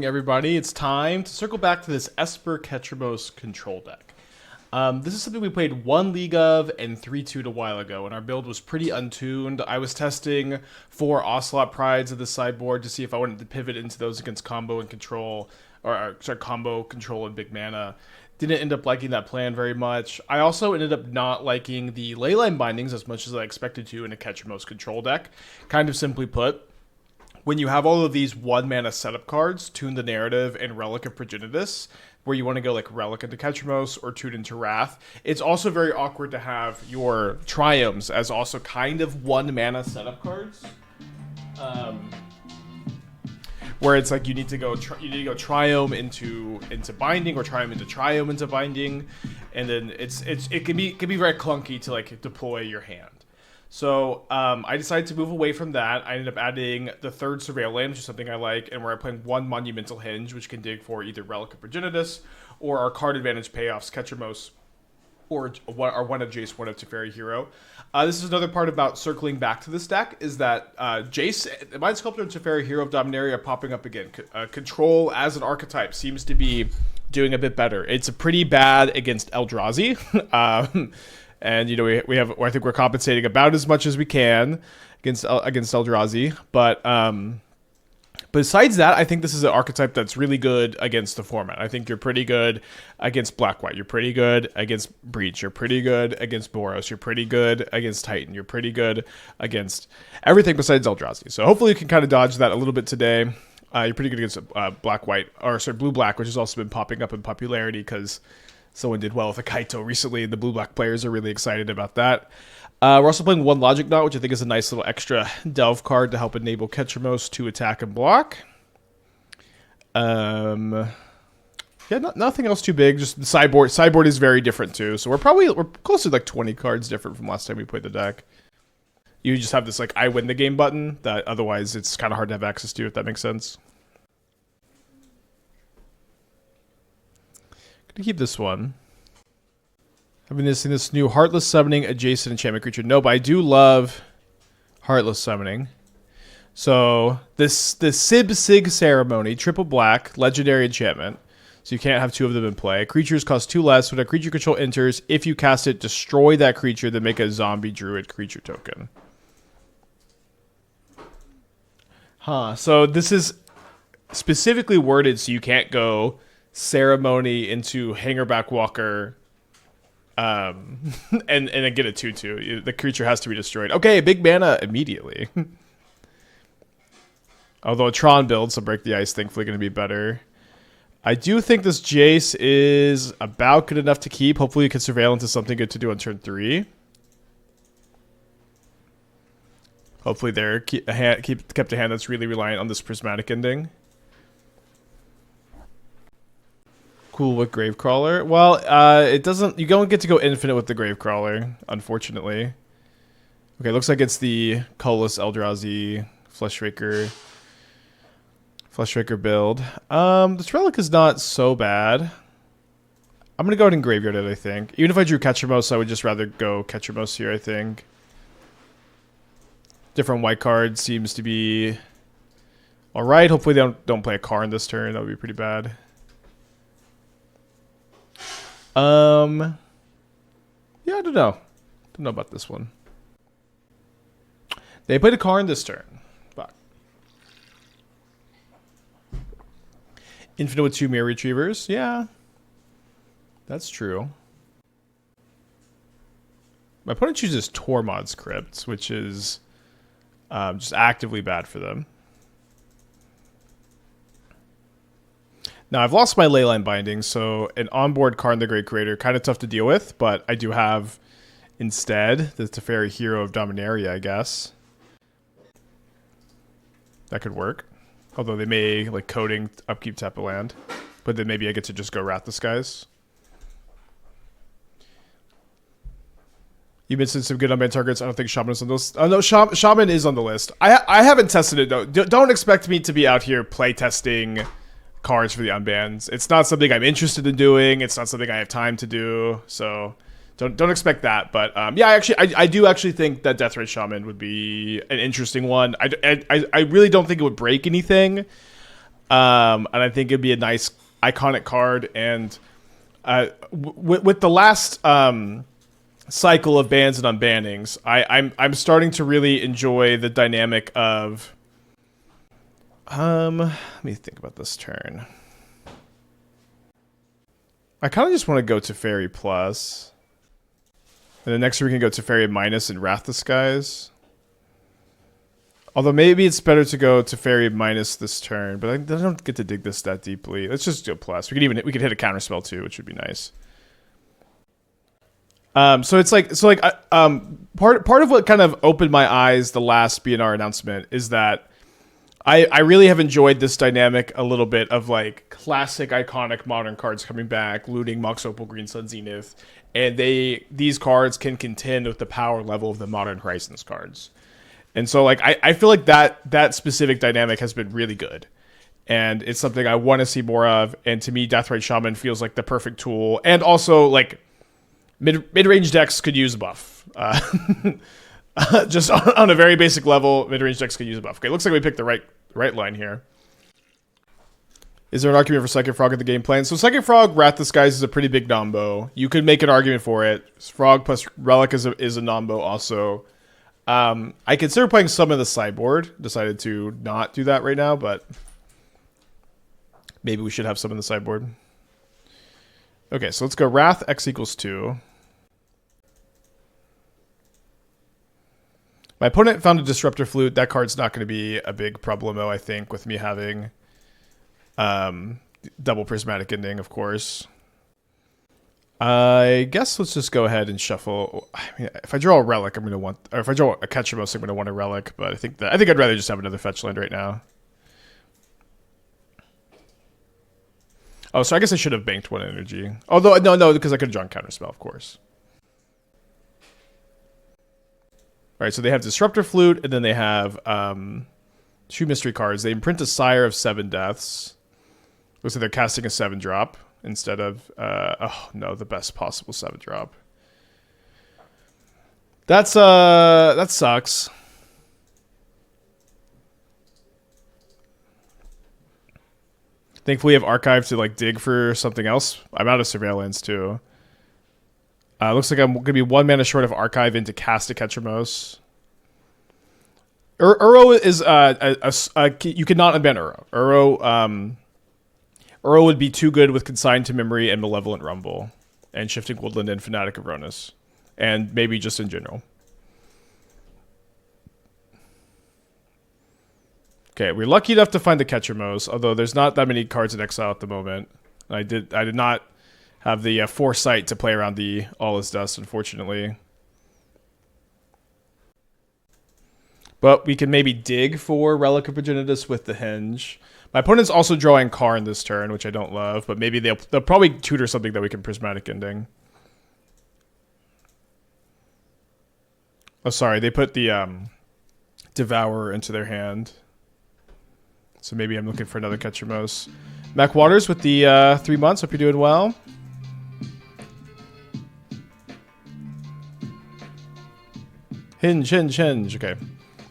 Everybody, it's time to circle back to this Esper Ketramose control deck. This is something we played one League of and 3-2 a while ago, and our build was pretty untuned. I was testing 4 Ocelot Prides of the sideboard to see if I wanted to pivot into those against combo and control, combo, control, and big mana. Didn't end up liking that plan very much. I also ended up not liking the Leyline bindings as much as I expected to in a Ketramose control deck. Kind of simply put, when you have all of these 1-mana setup cards, Tune the Narrative and Relic of Progenitus, where you want to go like Relic into Ketramose or Tune into Wrath, it's also very awkward to have your Triomes as also kind of 1-mana setup cards. Where it's like you need to go Triome into Binding or Triome into Triome into Binding, and then it can be very clunky to like deploy your hand. So I decided to move away from that. I ended up adding the 3rd Surveillance, which is something I like, and where I'm playing 1 Monumental Henge, which can dig for either Relic of Progenitus or our card advantage payoffs, Ketramose, or one of Jace, one of Teferi Hero. This is another part about circling back to this deck, is that Jace, Mind Sculptor, and Teferi Hero of Dominaria are popping up again. Control as an archetype seems to be doing a bit better. It's pretty bad against Eldrazi. And, you know, I think we're compensating about as much as we can against Eldrazi. But besides that, I think this is an archetype that's really good against the format. I think you're pretty good against Black-White. You're pretty good against Breach. You're pretty good against Boros. You're pretty good against Titan. You're pretty good against everything besides Eldrazi. So hopefully you can kind of dodge that a little bit today. You're pretty good against Black-White, or sorry, Blue-Black, which has also been popping up in popularity because someone did well with a Kaito recently, and the blue-black players are really excited about that. We're also playing 1 Logic Knot, which I think is a nice little extra delve card to help enable Ketramose to attack and block. Yeah, nothing else too big. Just the sideboard. Sideboard is very different too, so we're close to like 20 cards different from last time we played the deck. You just have this like I win the game button that otherwise it's kind of hard to have access to, if that makes sense. To keep this one. Having this new Heartless Summoning adjacent enchantment creature. No, but I do love Heartless Summoning. So the Sib Sig Ceremony, triple black, legendary enchantment. So you can't have 2 of them in play. Creatures cost 2 less. When a creature control enters, if you cast it, destroy that creature, then make a zombie druid creature token. So this is specifically worded so you can't go Ceremony into Hangerback Walker and then get a 2/2. The creature has to be destroyed. Okay, big mana immediately. Although a Tron build, so Break the Ice, thankfully going to be better. I do think this Jace is about good enough to keep. Hopefully you can surveil into something good to do on turn 3. Hopefully they're kept a hand that's really reliant on this Prismatic Ending. Cool with Gravecrawler. Well, it doesn't. You don't get to go infinite with the Gravecrawler, unfortunately. Okay, looks like it's the colorless Eldrazi Fleshraker build. This relic is not so bad. I'm gonna go ahead and graveyard it. I think, even if I drew Ketramose, I would just rather go Ketramose here. I think. Different white card seems to be all right. Hopefully they don't play a Karn this turn. That would be pretty bad. Yeah, I don't know. Don't know about this one. They played a Karn this turn. But infinite with 2 Mirror Retrievers. Yeah. That's true. My opponent chooses Tormod's Crypt, which is just actively bad for them. Now, I've lost my Leyline binding, so an onboard Karn the Great Creator, kind of tough to deal with, but I do have, instead, the Teferi Hero of Dominaria, I guess. That could work. Although they may, like, coding upkeep tap a land. But then maybe I get to just go Wrath the Skies. You mentioned some good unbanned targets. I don't think Shaman is on the list. Oh, no, Shaman is on the list. I haven't tested it, though. Don't expect me to be out here play testing cards for the unbans. It's not something I'm interested in doing. It's not something I have time to do. So don't expect that. But yeah, I do actually think that Deathrite Shaman would be an interesting one. I really don't think it would break anything. And I think it'd be a nice iconic card. And with the last cycle of bans and unbannings, I'm starting to really enjoy the dynamic of. Let me think about this turn. I kind of just want to go Teferi plus. And then next turn we can go Teferi minus and Wrath the Skies. Although maybe it's better to go Teferi minus this turn, but I don't get to dig this that deeply. Let's just go plus. We could hit a counterspell too, which would be nice. So part of what kind of opened my eyes the last BNR announcement is that I really have enjoyed this dynamic a little bit of like classic iconic modern cards coming back, looting Mox Opal, Green Sun, Zenith, and these cards can contend with the power level of the Modern Horizons cards. And so like I feel like that specific dynamic has been really good. And it's something I want to see more of. And to me, Deathrite Shaman feels like the perfect tool. And also like mid-range decks could use a buff. Just on a very basic level, mid-range decks could use a buff. Okay, looks like we picked the right line here. Is there an argument for Psychic Frog at the game plan? So Psychic Frog, Wrath the Skies is a pretty big nombo. You could make an argument for it. Frog plus Relic is a nombo also. I consider playing some of the sideboard. Decided to not do that right now, but maybe we should have some in the sideboard. Okay, so let's go Wrath X equals 2. My opponent found a Disruptor Flute. That card's not going to be a big problemo, I think, with me having double Prismatic Ending, of course. I guess let's just go ahead and shuffle. I mean, if I draw a Relic, I'm going to want... Or if I draw a Ketramose, I'm going to want a Relic. But I think I'd rather just have another fetch land right now. Oh, so I guess I should have banked one energy. Although, no, because I could have drawn Counterspell, of course. All right, so they have Disruptor Flute, and then they have 2 mystery cards. They imprint a Sire of 7 Deaths. Looks like they're casting a 7-drop instead of, the best possible 7-drop. That sucks. Thankfully, we have Archive to like dig for something else. I'm out of Surveillance too. Looks like I'm going to be 1 mana short of Archive into cast a Ketramose. Uro is you cannot unban Uro. Uro would be too good with Consign to Memory and Malevolent Rumble, and Shifting Woodland and Fanatic of Ronus, and maybe just in general. Okay, we're lucky enough to find the Ketramose, although there's not that many cards in exile at the moment. I did not have the foresight to play around the All Is Dust, unfortunately. But we can maybe dig for Relic of Progenitus with the Henge. My opponent's also drawing Karn this turn, which I don't love, but maybe they'll probably tutor something that we can Prismatic Ending. Oh, sorry, they put the Devourer into their hand. So maybe I'm looking for another Ketramose. Mac Waters with the 3 months. Hope you're doing well. Hinge. Okay.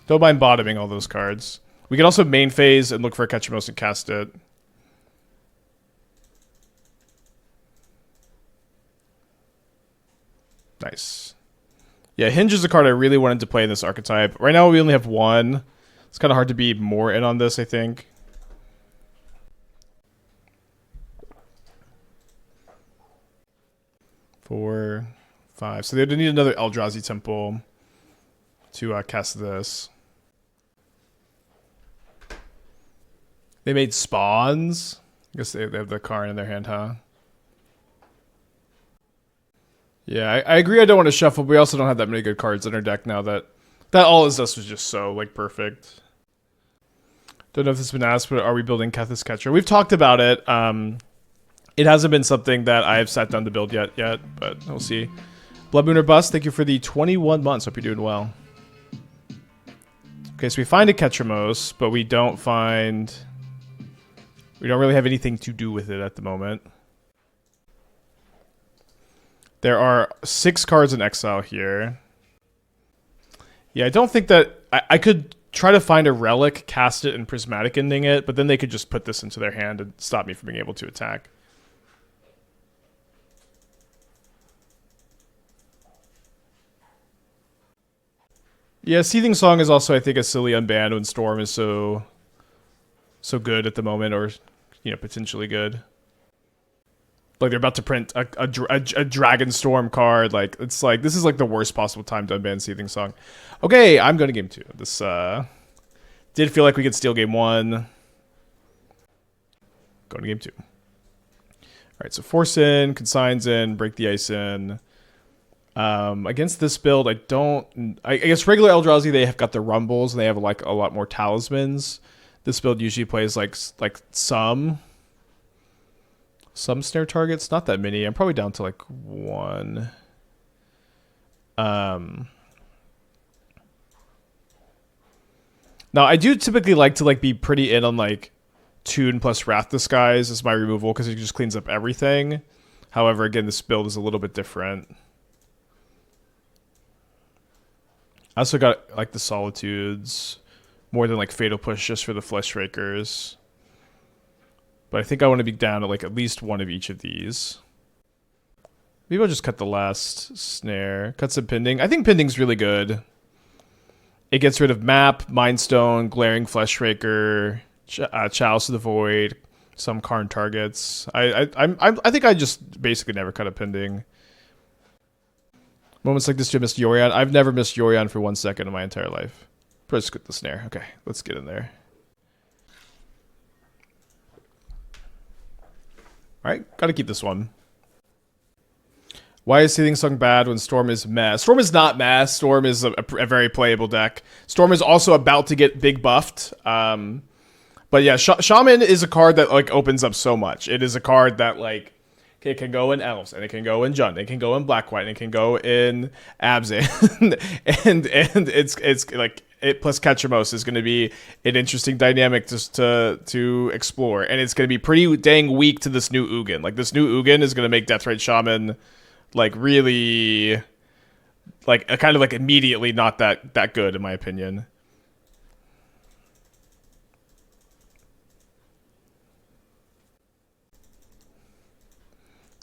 Don't mind bottoming all those cards. We can also main phase and look for a Ketramose and cast it. Nice. Yeah, Hinge is a card I really wanted to play in this archetype. Right now we only have 1. It's kind of hard to be more in on this, I think. Four, 5. So they would need another Eldrazi Temple to cast this. They made spawns. I guess they have the Karn in their hand, huh? Yeah, I agree I don't want to shuffle, but we also don't have that many good cards in our deck now that All Is Dust was just so, like, perfect. Don't know if this has been asked, but are we building Kethis Catcher? We've talked about it. It hasn't been something that I've sat down to build yet, but we'll see. Blood Moon or Bust, thank you for the 21 months. Hope you're doing well. Okay, so we find a Ketramose, but we don't really have anything to do with it at the moment. There are 6 cards in exile here. Yeah, I don't think that... I could try to find a relic, cast it, and Prismatic Ending it, but then they could just put this into their hand and stop me from being able to attack. Yeah, Seething Song is also, I think, a silly unban when Storm is so good at the moment, or potentially good. Like they're about to print a Dragon Storm card. Like it's like this is like the worst possible time to unban Seething Song. Okay, I'm going to game 2. This did feel like we could steal game 1. Going to game 2. All right, so Force in, Consigns in, Break the Ice in. Against this build, I guess regular Eldrazi, they have got the Rumbles and they have like a lot more Talismans. This build usually plays like some snare targets, not that many. I'm probably down to like 1. Now I do typically like to be pretty in on like Tune plus Wrath Disguise as my removal because it just cleans up everything. However, again, this build is a little bit different. I also got like the Solitudes more than like Fatal Push just for the Flesh Rakers. But I think I want to be down to like at least one of each of these. Maybe I'll just cut the last snare. Cut some Pending. I think Pending's really good. It gets rid of Map, Mind Stone, Glaring Flesh Raker, Chalice of the Void, some Karn targets. I think I just basically never cut a Pending. Moments like this to miss Yorion. I've never missed Yorion for 1 second in my entire life. Let's get the snare. Okay, let's get in there. Alright, gotta keep this one. Why is Seething Song bad when Storm is meh? Storm is not meh. Storm is a very playable deck. Storm is also about to get big buffed. But yeah, Shaman is a card that like opens up so much. It is a card that like it can go in Elves, and it can go in Jund, it can go in Black-White, and it can go in Abzan. and it's like it plus Ketramose is going to be an interesting dynamic just to explore, and it's going to be pretty dang weak to this new Ugin. Like this new Ugin is going to make Deathrite Shaman like really like kind of like immediately not that good in my opinion.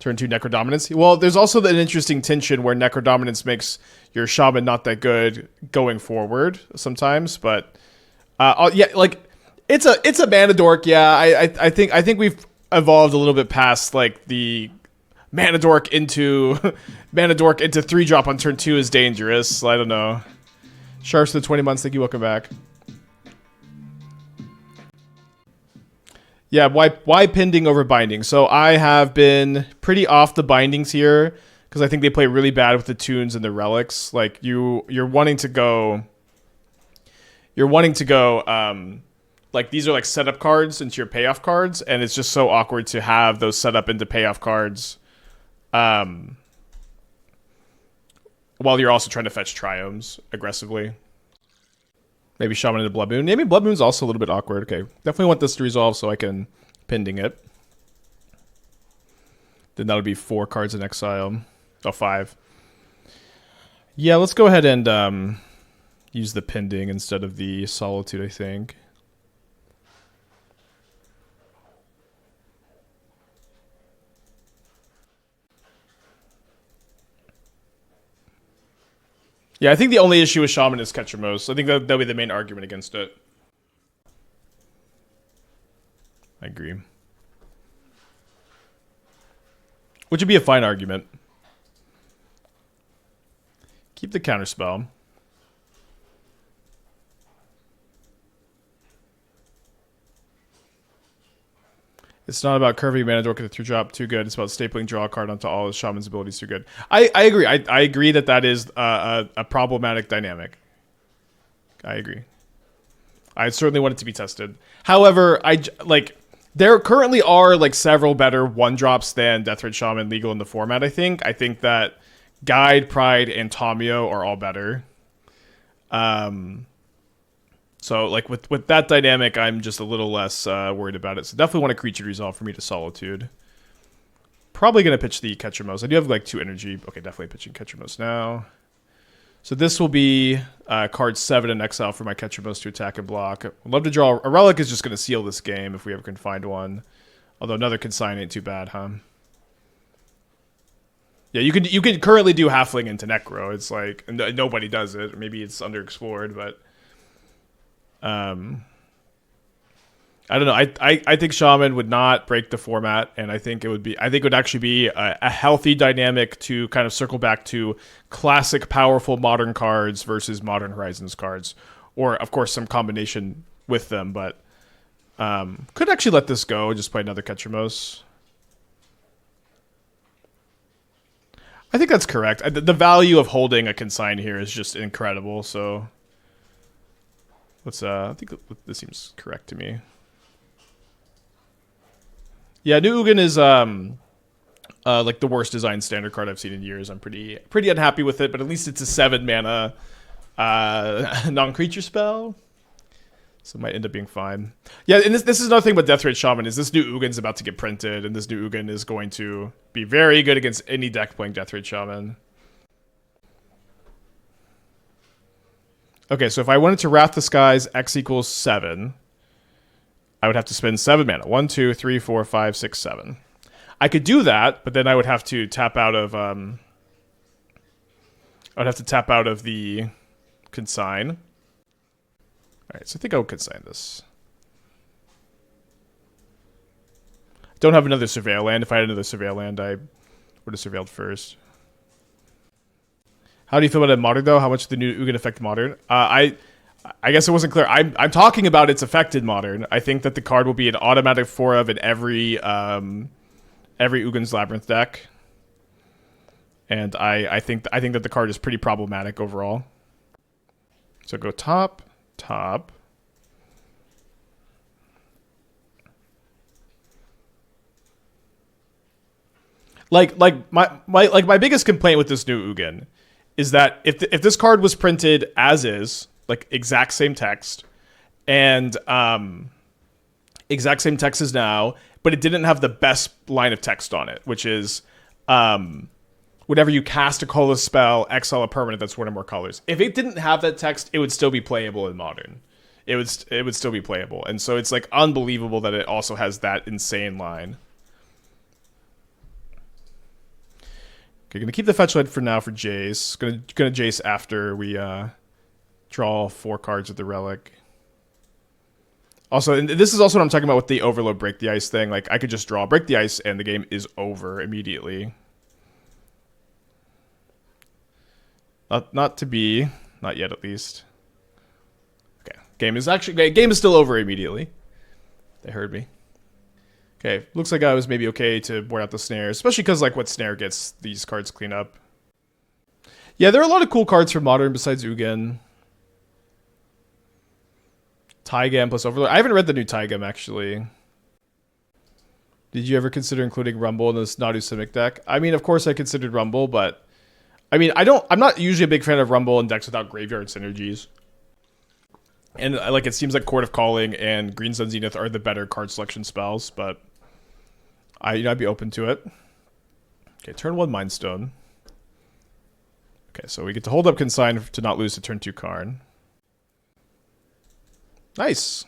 Turn 2 Necrodominance. Well, there's also an interesting tension where Necrodominance makes your Shaman not that good going forward sometimes, but yeah, like it's a mana dork. Yeah, I think we've evolved a little bit past like the mana dork into 3-drop on turn 2 is dangerous. I don't know. Sharps for the 20 months. Thank you. Welcome back. Yeah, why Pending over Binding? So I have been pretty off the Bindings here because I think they play really bad with the Tunes and the Relics. Like you're wanting to go like these are like setup cards into your payoff cards, and it's just so awkward to have those set up into payoff cards while you're also trying to fetch Triomes aggressively. Maybe Shaman into Blood Moon. Maybe Blood Moon's also a little bit awkward. Okay, definitely want this to resolve so I can Pending it. Then that would be 4 cards in exile. Oh, 5. Yeah, let's go ahead and use the Pending instead of the Solitude, I think. Yeah, I think the only issue with Shaman is Ketramose. I think that'll be the main argument against it. I agree. Which would be a fine argument. Keep the Counterspell. It's not about curving mana dork at the 3-drop too good. It's about stapling draw a card onto all his Shaman's abilities too good. I agree. I agree that is a problematic dynamic. I agree. I certainly want it to be tested. However, there currently are like several better 1-drops than Deathrite Shaman legal in the format. I think that Guide, Pride, and Tomio are all better. So, like, with that dynamic, I'm just a little less worried about it. So, definitely want a creature resolve for me to Solitude. Probably going to pitch the Ketramose. I do have, like, 2 energy. Okay, definitely pitching Ketramose now. So this will be card 7 in exile for my Ketramose to attack and block. I'd love to draw. A Relic is just going to seal this game if we ever can find one. Although another Consign ain't too bad, huh? Yeah, you could currently do Halfling into Necro. It's like nobody does it. Maybe it's underexplored, but I don't know. I think Shaman would not break the format, and I think it would actually be a healthy dynamic to kind of circle back to classic powerful modern cards versus Modern Horizons cards, or of course some combination with them. But could actually let this go. Just play another Ketramose. I think that's correct. The value of holding a Consign here is just incredible. So let's. I think this seems correct to me. Yeah, New Ugin is like the worst designed standard card I've seen in years. I'm pretty unhappy with it, but at least it's a 7 mana non-creature spell, so it might end up being fine. Yeah, and this is another thing about Deathrite Shaman is this new Ugin's about to get printed, and this new Ugin is going to be very good against any deck playing Deathrite Shaman. Okay, so if I wanted to Wrath the Skies X equals 7. I would have to spend 7 mana. 1, 2, 3, 4, 5, 6, 7. I could do that, but then I would have to tap out of the Consign. Alright, so I think I would Consign this. Don't have another Surveil land. If I had another Surveil land, I would have surveilled first. How do you feel about it Modern, though? How much did the new Ugin affect Modern? I guess it wasn't clear. I'm talking about its affected Modern. I think that the card will be an automatic 4 of in every Ugin's Labyrinth deck, and I think that the card is pretty problematic overall. So go top. Like my biggest complaint with this new Ugin is that if this card was printed as is, like exact same text, and exact same text as now, but it didn't have the best line of text on it, which is whenever you cast a colorless spell, exile a permanent that's 1 or more colors. If it didn't have that text, it would still be playable in Modern. It would still be playable, and so it's like unbelievable that it also has that insane line. Okay, gonna keep the fetch land for now for Jace. Gonna Jace after we draw 4 cards with the Relic. Also, and this is also what I'm talking about with the Overload Break the Ice thing. Like, I could just draw Break the Ice and the game is over immediately. Not to be. Not yet, at least. Okay. Game is still over immediately. They heard me. Okay. Looks like I was maybe okay to board out the Snare. Especially because, like, what Snare gets these cards clean up. Yeah, there are a lot of cool cards for Modern besides Ugin. Taigam plus Overlord. I haven't read the new Taigam, actually. Did you ever consider including Rumble in this Nadu Simic deck? I mean, of course I considered Rumble, but I mean, I'm not usually a big fan of Rumble in decks without graveyard synergies. And like, it seems like Court of Calling and Green Sun Zenith are the better card selection spells, but I'd be open to it. Okay, turn 1 Mind Stone. Okay, so we get to hold up Consign to not lose to turn 2 Karn. Nice.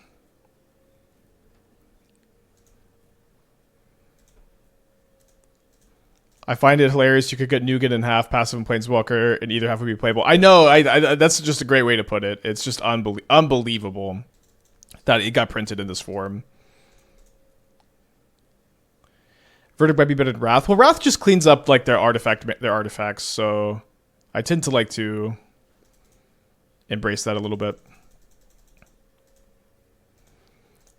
I find it hilarious you could get Nugen in half, passive and Planeswalker, and either half would be playable. I know, that's just a great way to put it. It's just unbelievable that it got printed in this form. Verdict might be better than Wrath. Well, Wrath just cleans up like their artifacts, so I tend to like to embrace that a little bit.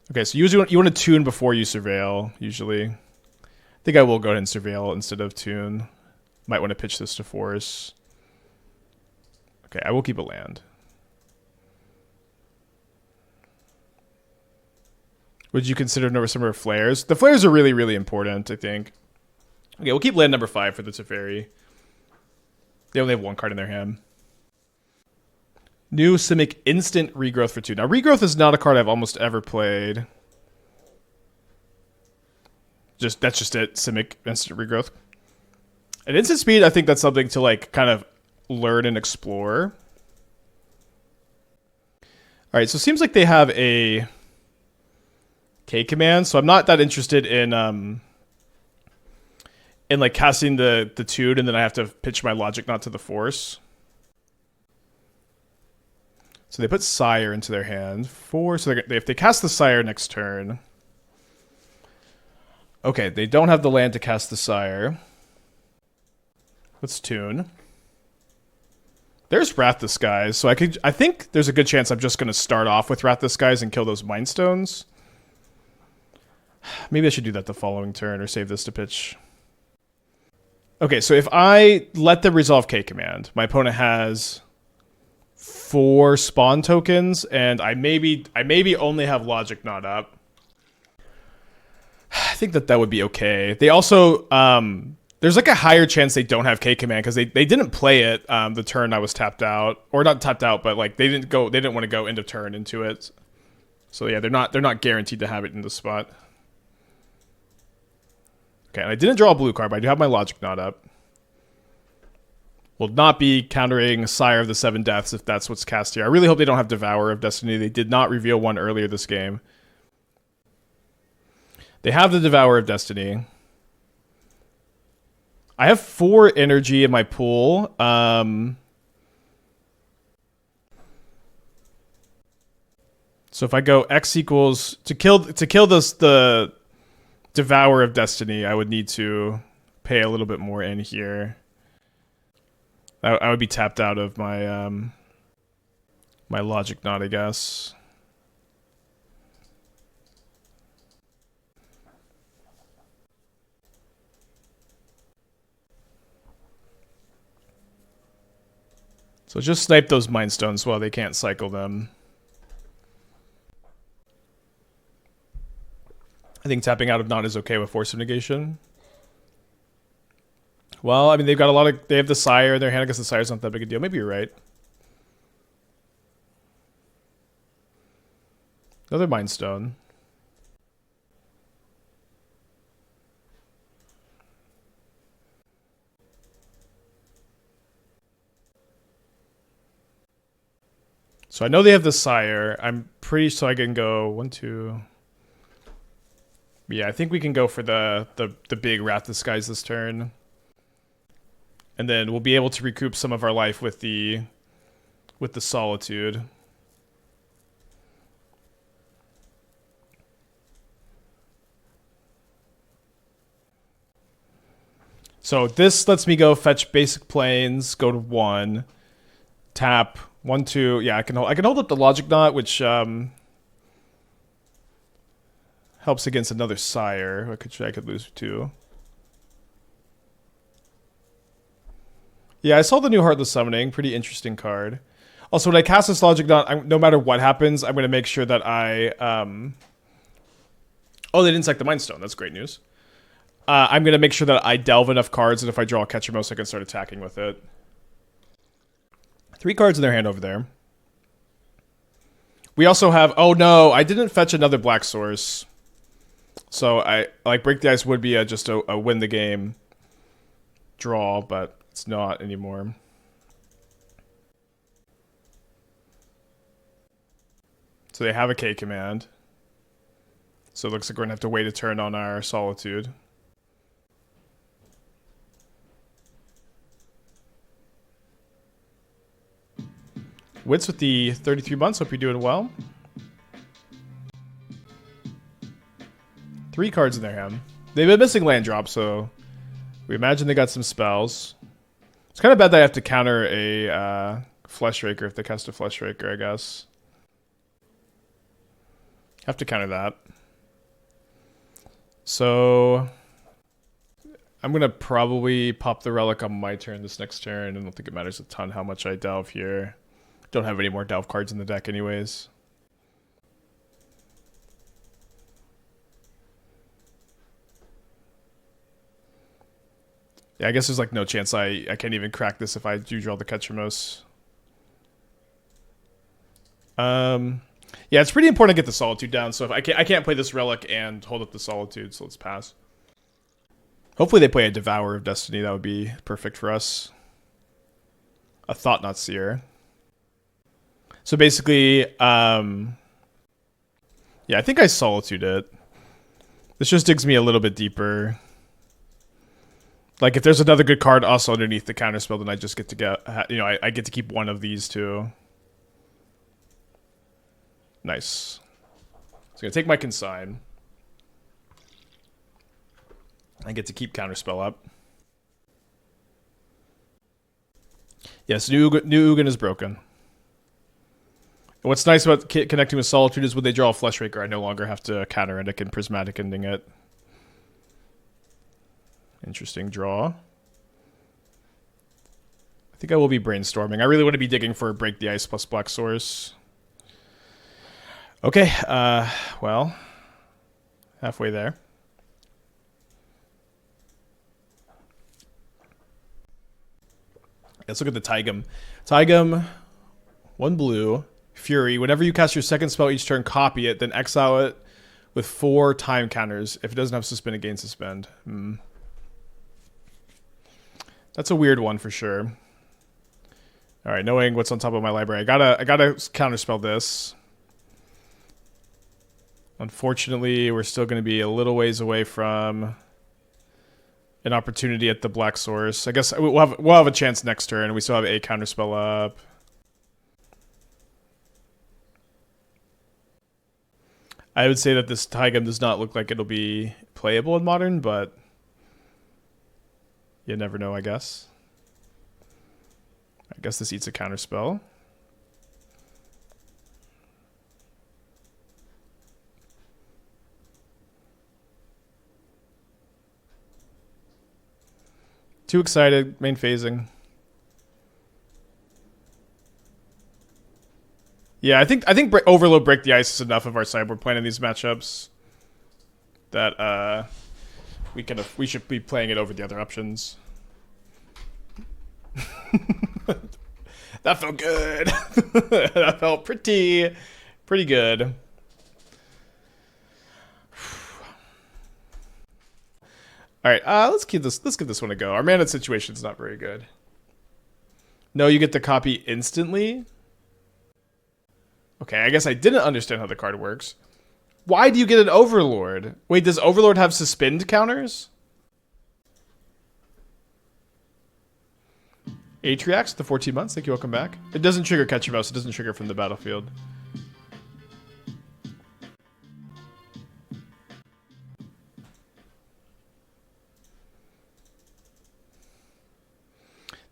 Okay, so usually you want to tune before you surveil, usually. I think I will go ahead and surveil instead of tune. Might want to pitch this to force. Okay, I will keep a land. Would you consider Nova Summer Flares? The Flares are really, really important, I think. Okay, we'll keep land number 5 for the Teferi. They only have 1 card in their hand. New Simic instant regrowth for 2. Now, regrowth is not a card I've almost ever played. That's just it. Simic instant regrowth. And instant speed, I think that's something to like kind of learn and explore. All right, so it seems like they have a K command, so I'm not that interested in like casting the Tude, and then I have to pitch my Logic Knot to the Force. So they put Sire into their hand. So if they cast the Sire next turn. Okay, they don't have the land to cast the Sire. Let's tune. There's Wrath Disguise, so I think there's a good chance I'm just going to start off with Wrath Disguise and kill those Mind Stones. Maybe I should do that the following turn or save this to pitch. Okay, so if I let them resolve K command, my opponent has 4 spawn tokens, and I maybe only have Logic Knot up. I think that would be okay. They also there's like a higher chance they don't have K command because they didn't play it the turn I was tapped out, or not tapped out, but like they didn't want to go end of turn into it. So yeah, they're not guaranteed to have it in the spot. Okay, and I didn't draw a blue card, but I do have my Logic Knot up. Will not be countering Sire of the Seven Deaths if that's what's cast here. I really hope they don't have Devourer of Destiny. They did not reveal one earlier this game. They have the Devourer of Destiny. I have 4 energy in my pool. So if I go X equals to kill the Devourer of Destiny, I would need to pay a little bit more in here. I would be tapped out of my my Logic Knot, I guess. So just snipe those Mind Stones while they can't cycle them. I think tapping out of Knot is okay with Force of Negation. Well, I mean, they've got a lot of... They have the Sire in their hand. I guess the Sire's not that big a deal. Maybe you're right. Another Mind Stone. So I know they have the Sire. I'm pretty sure I can go 1, 2... Yeah, I think we can go for the big Wrath Disguise this turn. And then we'll be able to recoup some of our life with the Solitude. So this lets me go fetch basic planes, go to 1, tap 1, 2. Yeah, I can hold up the Logic Knot, which helps against another Sire. I could lose 2. Yeah, I saw the new Heartless Summoning. Pretty interesting card. Also, when I cast this Logic Knot, no matter what happens, I'm going to make sure that I... Oh, they didn't sack the Mind Stone. That's great news. I'm going to make sure that I delve enough cards, and if I draw a Ketramose, I can start attacking with it. 3 cards in their hand over there. We also have... Oh, no, I didn't fetch another Black Source. So, Break the Ice would be just a win the game draw, but... It's not anymore. So they have a K command. So it looks like we're going to have to wait a turn on our Solitude. Wits with the 33 months. Hope you're doing well. 3 cards in their hand. They've been missing land drop, so we imagine they got some spells. It's kind of bad that I have to counter a Flesh Raker if they cast a Flesh Raker, I guess. Have to counter that. So I'm going to probably pop the Relic on my turn this next turn. I don't think it matters a ton how much I delve here. Don't have any more delve cards in the deck anyways. Yeah, I guess there's like no chance I can't even crack this if I do draw the Ketramose. Yeah, it's pretty important to get the Solitude down. So if I can't play this Relic and hold up the Solitude, so let's pass. Hopefully they play a Devourer of Destiny. That would be perfect for us. a Thought Knot Seer. So basically, yeah, I think I Solitude it. This just digs me a little bit deeper. Like, if there's another good card also underneath the counterspell, then I just get to get, you know, I get to keep one of these two. Nice. So I'm going to take my Consign. I get to keep counterspell up. Yes, new Ugin is broken. And what's nice about connecting with Solitude is when they draw a Fleshraker, I no longer have to counter it. I can Prismatic Ending it. Interesting draw. I think I will be brainstorming. I really want to be digging for Break the Ice plus Black Source. Okay, well, halfway there. Let's look at the Taigam. Taigam, 1 blue, Fury. Whenever you cast your second spell each turn, copy it, then exile it with 4 time counters. If it doesn't have suspend, it gains suspend. That's a weird one for sure. All right, knowing what's on top of my library, I gotta counterspell this. Unfortunately, we're still going to be a little ways away from an opportunity at the Black Source. I guess we'll have a chance next turn. We still have a counterspell up. I would say that this Taigam does not look like it'll be playable in Modern, but you never know, I guess. I guess this eats a counterspell. Too excited, main phasing. Yeah, I think Overload Break the Ice is enough of our sideboard plan in these matchups that we should be playing it over the other options. That felt good. That felt pretty good. All right, let's give this one a go. Our mana situation's not very good. No, you get the copy instantly. Okay, I guess I didn't understand how the card works. Why do you get an Overlord? Wait, does Overlord have suspend counters? Atriax, the 14 months. Thank you, welcome back. It doesn't trigger Ketramose. It doesn't trigger from the battlefield.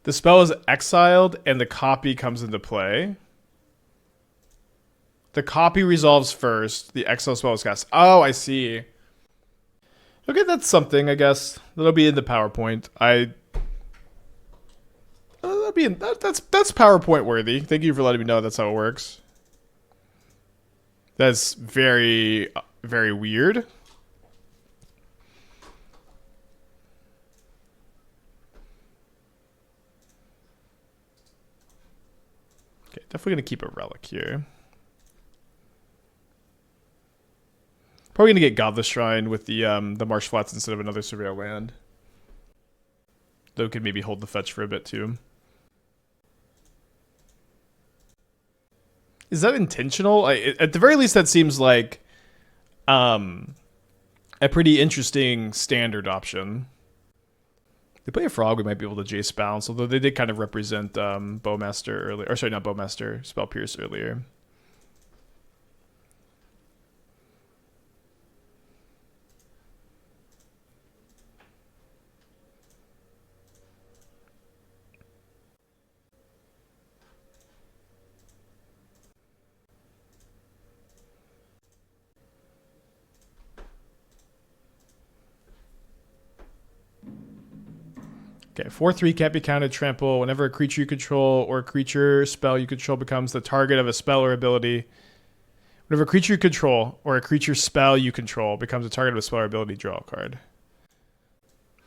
The spell is exiled and the copy comes into play. The copy resolves first. The exile spell is cast. Oh, I see. Okay, that's something, I guess. That'll be in the PowerPoint. That's PowerPoint worthy. Thank you for letting me know that's how it works. That's very, very weird. Okay, definitely gonna keep a relic here. Probably gonna get Godless Shrine with the Marsh Flats instead of another Surveil land. Though could maybe hold the fetch for a bit too. Is that intentional? At the very least, that seems like a pretty interesting standard option. They play a Frog, we might be able to Jace bounce, although they did kind of represent Bowmaster earlier. Or sorry, not Bowmaster, Spell Pierce earlier. Okay, 4/3 can't be counted. Trample. Whenever a creature you control or a creature spell you control becomes the target of a spell or ability. Whenever a creature you control or a creature spell you control becomes the target of a spell or ability, draw a card.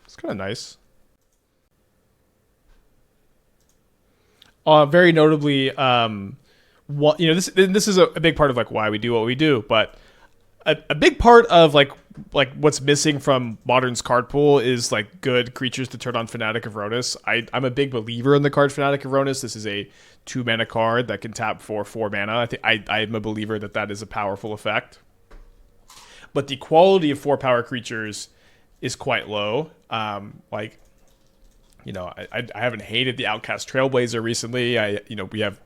It's kind of nice. Very notably, this is a big part of like why we do what we do, but a big part of like what's missing from Modern's card pool is like good creatures to turn on Fanatic of Rodus. I'm a big believer in the card Fanatic of Rodus. This is a 2-mana card that can tap for 4 mana. I'm a believer that is a powerful effect. But the quality of 4 power creatures is quite low. Like, you know, I haven't hated the Outcast Trailblazer recently. We have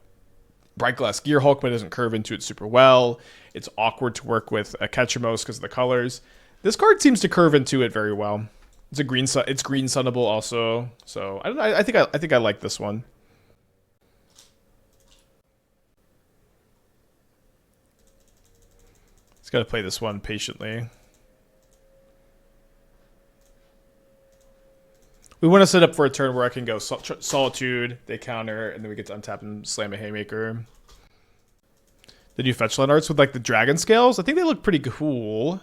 Brightglass Gearhulk, but it doesn't curve into it super well. It's awkward to work with a Ketramose because of the colors. This card seems to curve into it very well. It's green sunnable also. So I think I like this one. Just gotta play this one patiently. We want to set up for a turn where I can go Solitude, they counter, and then we get to untap and slam a Haymaker. The new fetch land arts with like the dragon scales, I think they look pretty cool.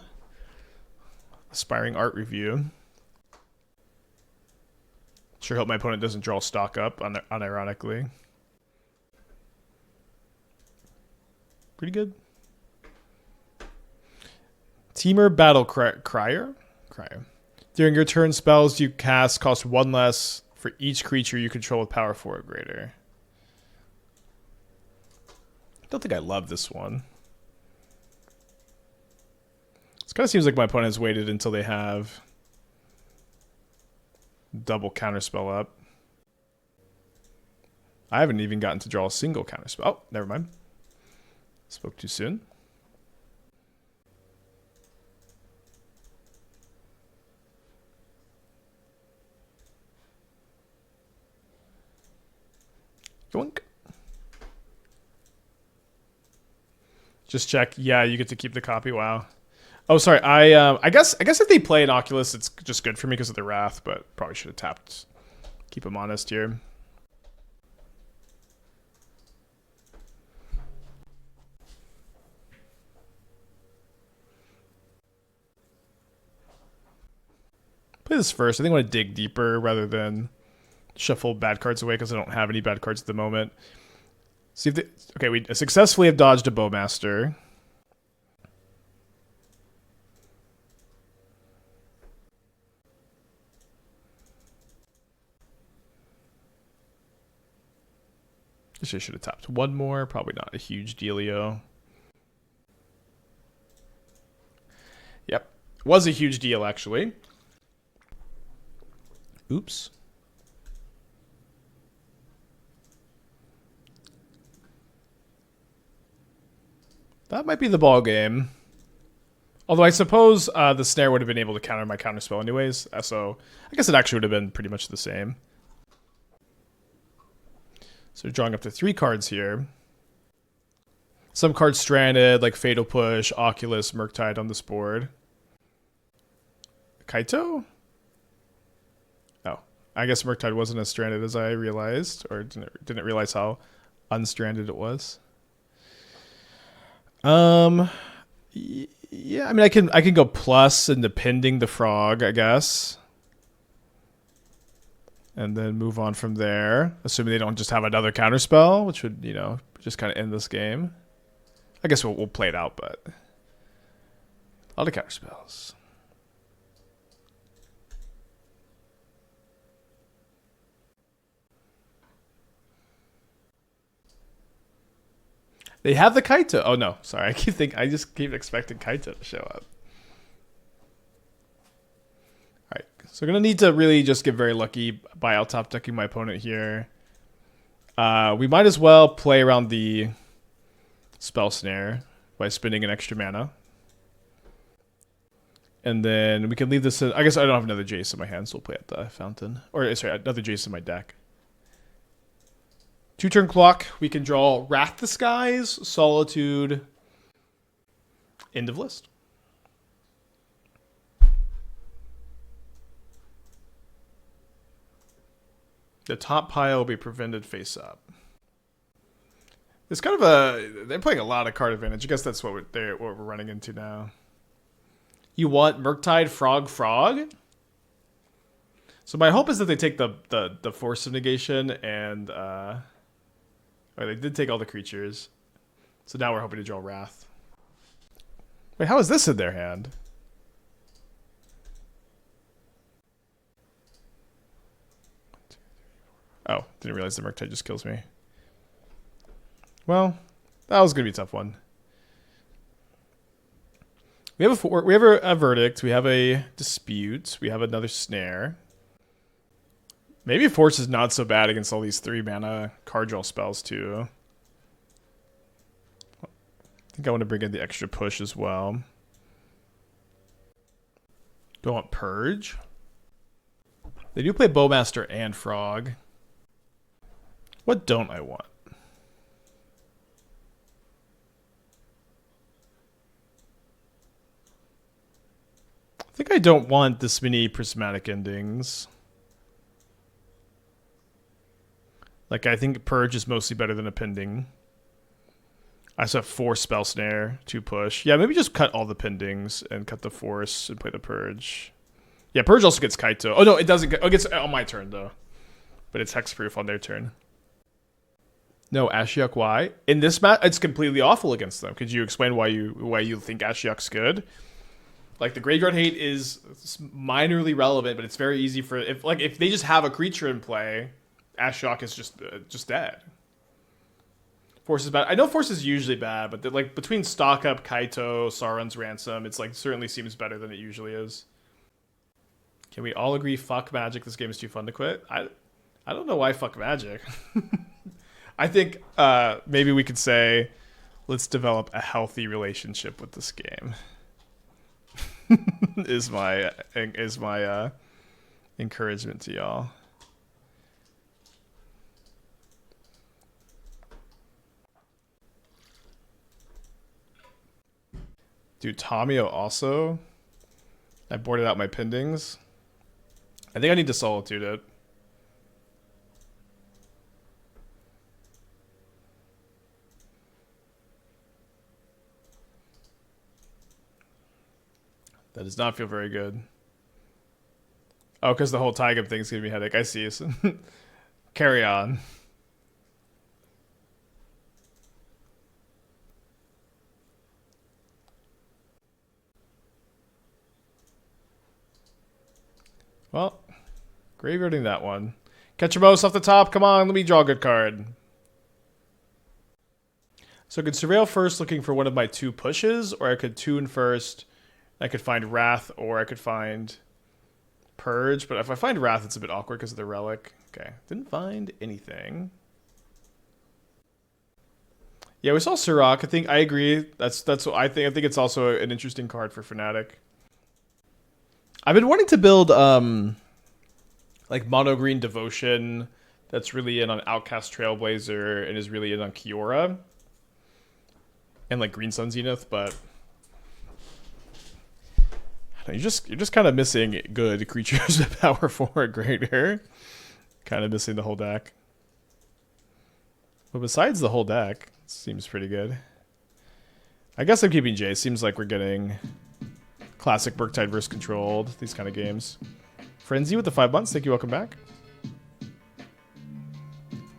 Aspiring art review. Sure hope my opponent doesn't draw stock up, unironically. Pretty good. Teamer Battle Crier. During your turn, spells you cast cost 1 less for each creature you control with power 4 or greater. I don't think I love this one. This kind of seems like my opponent has waited until they have double counterspell up. I haven't even gotten to draw a single counterspell. Oh, never mind. Spoke too soon. Yoink. Just check. Yeah, you get to keep the copy. Wow. Oh, sorry. I guess if they play an Oculus, it's just good for me because of the Wrath, but probably should have tapped. Keep them honest here. Play this first. I think I want to dig deeper rather than shuffle bad cards away because I don't have any bad cards at the moment. See if they, okay, we successfully have dodged a Bowmaster. I should have tapped one more. Probably not a huge dealio. Yep. Was a huge deal, actually. Oops. That might be the ball game. Although I suppose the snare would have been able to counter my counterspell anyways. So I guess it actually would have been pretty much the same. So drawing up to 3 cards here. Some cards stranded, like Fatal Push, Oculus, Murktide on this board. Kaito? Oh, I guess Murktide wasn't as stranded as I realized, or didn't realize how unstranded it was. Yeah, I mean, I can go plus into pending the frog, I guess. And then move on from there, assuming they don't just have another counterspell, which would, you know, just kind of end this game. I guess we'll play it out, but a lot of counterspells. They have the Kaito. Oh no, sorry. I just keep expecting Kaito to show up. Alright, so I'm gonna need to really just get very lucky by out top decking my opponent here. We might as well play around the Spell Snare by spending an extra mana. And then we can leave this in, I guess I don't have another Jace in my hand, so we'll play at the fountain. Or sorry, another Jace in my deck. 2-turn clock, we can draw Wrath the Skies, Solitude, end of list. The top pile will be prevented face up. It's kind of they're playing a lot of card advantage. I guess that's what we're running into now. You want Murktide Frog? So my hope is that they take the Force of Negation and they did take all the creatures. So now we're hoping to draw Wrath. Wait, how is this in their hand? Oh, didn't realize the Murktide just kills me. Well, that was gonna be a tough one. We have a verdict. We have a dispute. We have another snare. Maybe Force is not so bad against all these 3 mana card draw spells too. I think I want to bring in the extra push as well. Do I want Purge? They do play Bowmaster and Frog. What don't I want? I think I don't want this many Prismatic Endings. Like, I think Purge is mostly better than a Pending. I also have 4 Spell Snare, 2 push. Yeah, maybe just cut all the Pendings and cut the Force and play the Purge. Yeah, Purge also gets Kaito. Oh, no, it doesn't get... Oh, it gets on my turn, though. But it's hexproof on their turn. No, Ashiok, why? In this match, it's completely awful against them. Could you explain why you think Ashiok's good? Like, the graveyard hate is minorly relevant, but it's very easy for... If they just have a creature in play... Ashiok is just dead. Force is bad. I know Force is usually bad, but like between Stock Up, Kaito, Sauron's Ransom, it's like certainly seems better than it usually is. Can we all agree fuck Magic? This game is too fun to quit. I don't know why fuck Magic. I think maybe we could say let's develop a healthy relationship with this game. is my encouragement to y'all. Dude, Tamio also. I boarded out my Pendings. I think I need to Solitude it. That does not feel very good. Oh, because the whole Tigum thing's giving me a headache. I see. Carry on. Well, graveyarding that one. Ketramose off the top. Come on, let me draw a good card. So I could Surveil first looking for one of my 2 pushes, or I could Tune first. I could find Wrath, or I could find Purge. But if I find Wrath, it's a bit awkward because of the Relic. Okay, didn't find anything. Yeah, we saw Sirach. I agree. That's what I think. I think it's also an interesting card for Fnatic. I've been wanting to build like mono green Devotion that's really in on Outcast Trailblazer and is really in on Kiora and like Green Sun Zenith, but you're just kind of missing good creatures with power 4 greater. Kind of missing the whole deck. But besides the whole deck, it seems pretty good. I guess I'm keeping Jace. Seems like we're getting classic Murktide versus Controlled, these kind of games. Frenzy with the 5 months. Thank you. Welcome back.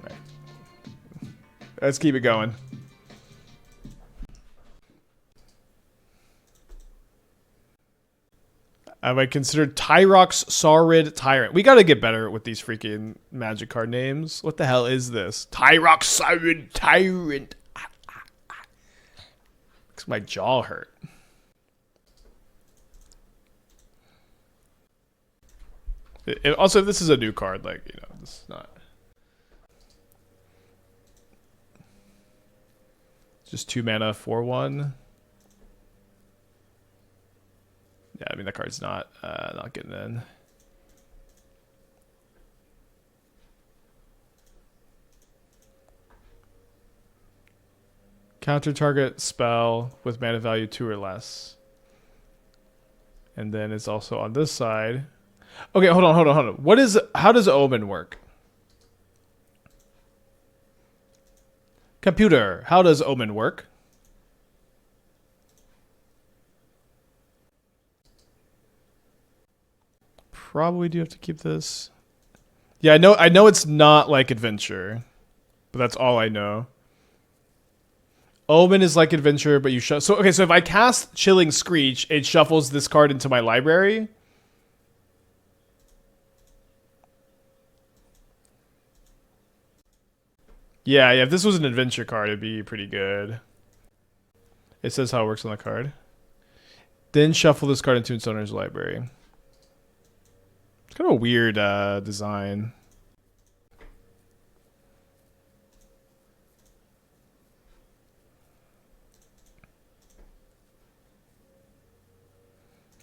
Right. Let's keep it going. Have I considered Tyrox, Saurid, Tyrant? We got to get better with these freaking Magic card names. What the hell is this? Tyrox, Saurid, Tyrant. Makes my jaw hurt. Also, this is a new card, like, you know, this is not just 2 mana, 4/1. Yeah, I mean that card's not getting in. Counter target spell with mana value 2 or less, and then it's also on this side. Okay, hold on. How does Omen work? Computer, how does Omen work? Probably do have to keep this. Yeah, I know it's not like Adventure, but that's all I know. Omen is like Adventure, but you so okay. So if I cast Chilling Screech, it shuffles this card into my library. Yeah. If this was an Adventure card, it'd be pretty good. It says how it works on the card. Then shuffle this card into its owner's library. It's kind of a weird design.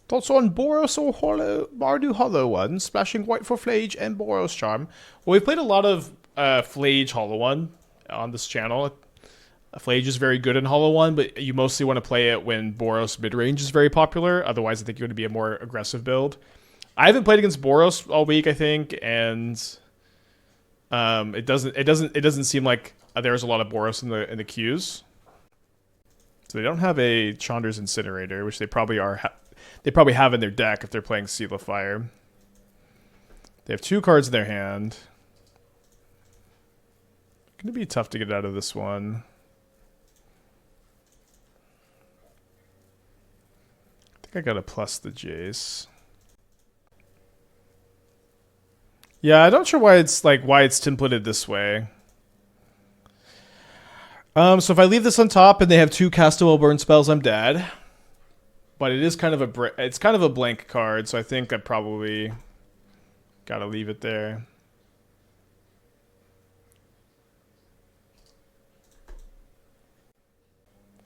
Thoughts on Boros or Mardu Hollow One, splashing white for Flage and Boros Charm. Well, we've played a lot of Flage Hollow One on this channel. Flage is very good in Hollow One, but you mostly want to play it when Boros midrange is very popular. Otherwise, I think you're going to be a more aggressive build. I haven't played against Boros all week, I think, and it doesn't seem like there's a lot of Boros in the queues. So they don't have a Chandra's Incinerator, which they probably are. They probably have in their deck if they're playing Seal of Fire. They have 2 cards in their hand. Gonna be tough to get out of this one. I think I gotta plus the Jace. Yeah, I'm not sure why it's templated this way. So if I leave this on top and they have 2 castable burn spells, I'm dead. But it is kind of a blank card, so I think I probably gotta leave it there.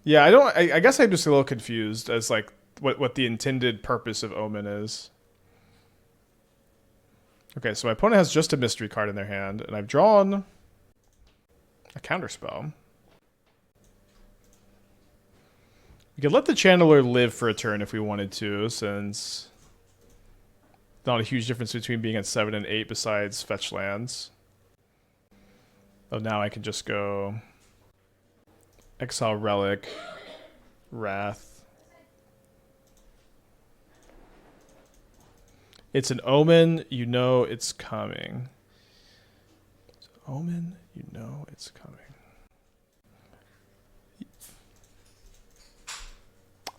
Yeah, I guess I'm just a little confused as like what the intended purpose of Omen is. Okay, so my opponent has just a mystery card in their hand, and I've drawn a counterspell. We could let the Channeler live for a turn if we wanted to, since not a huge difference between being at 7 and 8 besides fetch lands. Oh, now I can just go exile Relic, Wrath. It's an Omen, you know it's coming. It's an Omen, you know it's coming.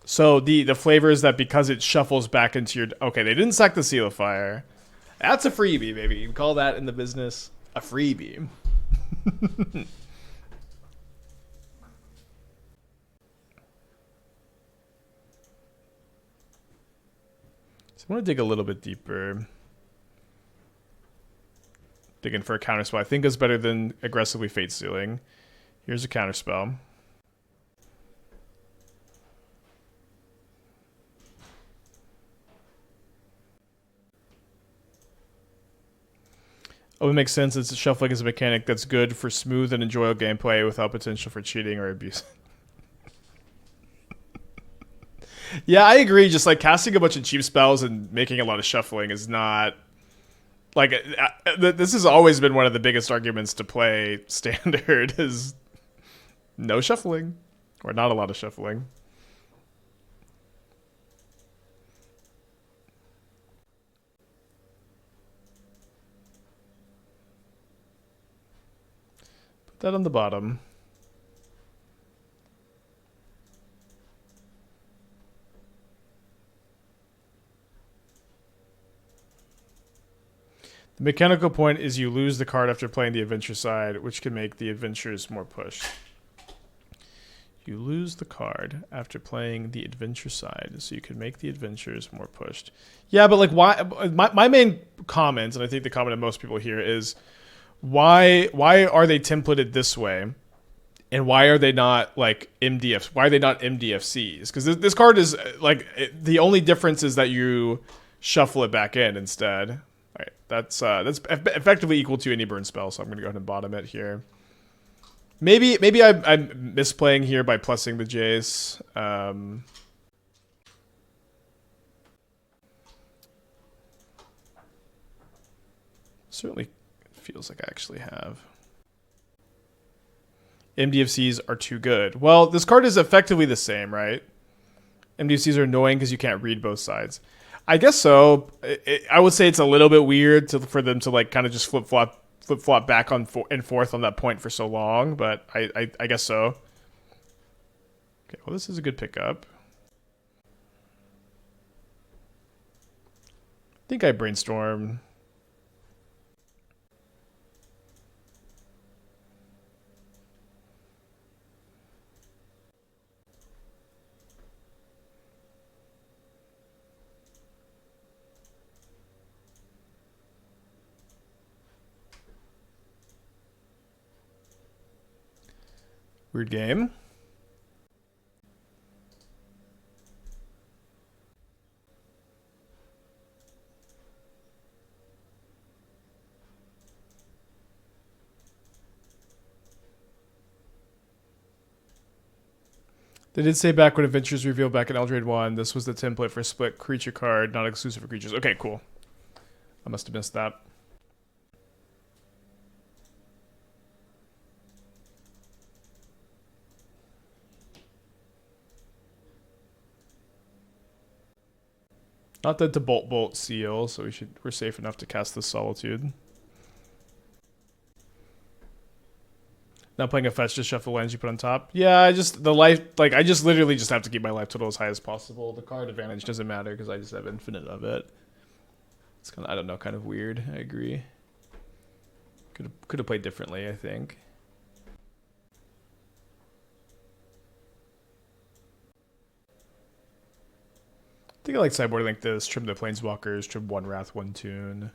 So the flavor is that because it shuffles back into your... Okay, they didn't sack the Seal of Fire. That's a freebie, baby. You can call that in the business a freebie. So I want to dig a little bit deeper. Digging for a counterspell. I think is better than aggressively Fate Sealing. Here's a counterspell. Oh, it makes sense. It's shuffling is a mechanic that's good for smooth and enjoyable gameplay without potential for cheating or abuse. Yeah, I agree. Just like casting a bunch of cheap spells and making a lot of shuffling is not... Like, this has always been one of the biggest arguments to play Standard is no shuffling. Or not a lot of shuffling. Put that on the bottom. The mechanical point is you lose the card after playing the adventure side, which can make the adventures more pushed. You lose the card after playing the adventure side, so you can make the adventures more pushed. Yeah, but like, why? My main comment, and I think the comment of most people here is, why are they templated this way, and why are they not like MDF? Why are they not MDFCs? Because this card is like the only difference is that you shuffle it back in instead. All right, that's effectively equal to any burn spell, so I'm going to go ahead and bottom it here. Maybe I'm misplaying here by plussing the Jace. Certainly feels like I actually have. MDFCs are too good. Well, this card is effectively the same, right? MDFCs are annoying because you can't read both sides. I guess so. I would say it's a little bit weird for them to like kind of just flip flop back and forth on that point for so long, but I guess so. Okay, well, this is a good pickup. I think I brainstorm. Weird game. They did say back when Adventures revealed back in Eldraine 1, this was the template for split creature card, not exclusive for creatures. Okay, cool. I must have missed that. Not that the bolt seal, so we're safe enough to cast the Solitude. Not playing a fetch, just shuffle lands you put on top. Yeah, I just literally just have to keep my life total as high as possible. The card advantage doesn't matter because I just have infinite of it. It's kind of, I don't know, kind of weird. I agree. Could have played differently, I think. I think I like sideboarding like this. Trim the Planeswalkers, trim 1 Wrath, 1 Tune.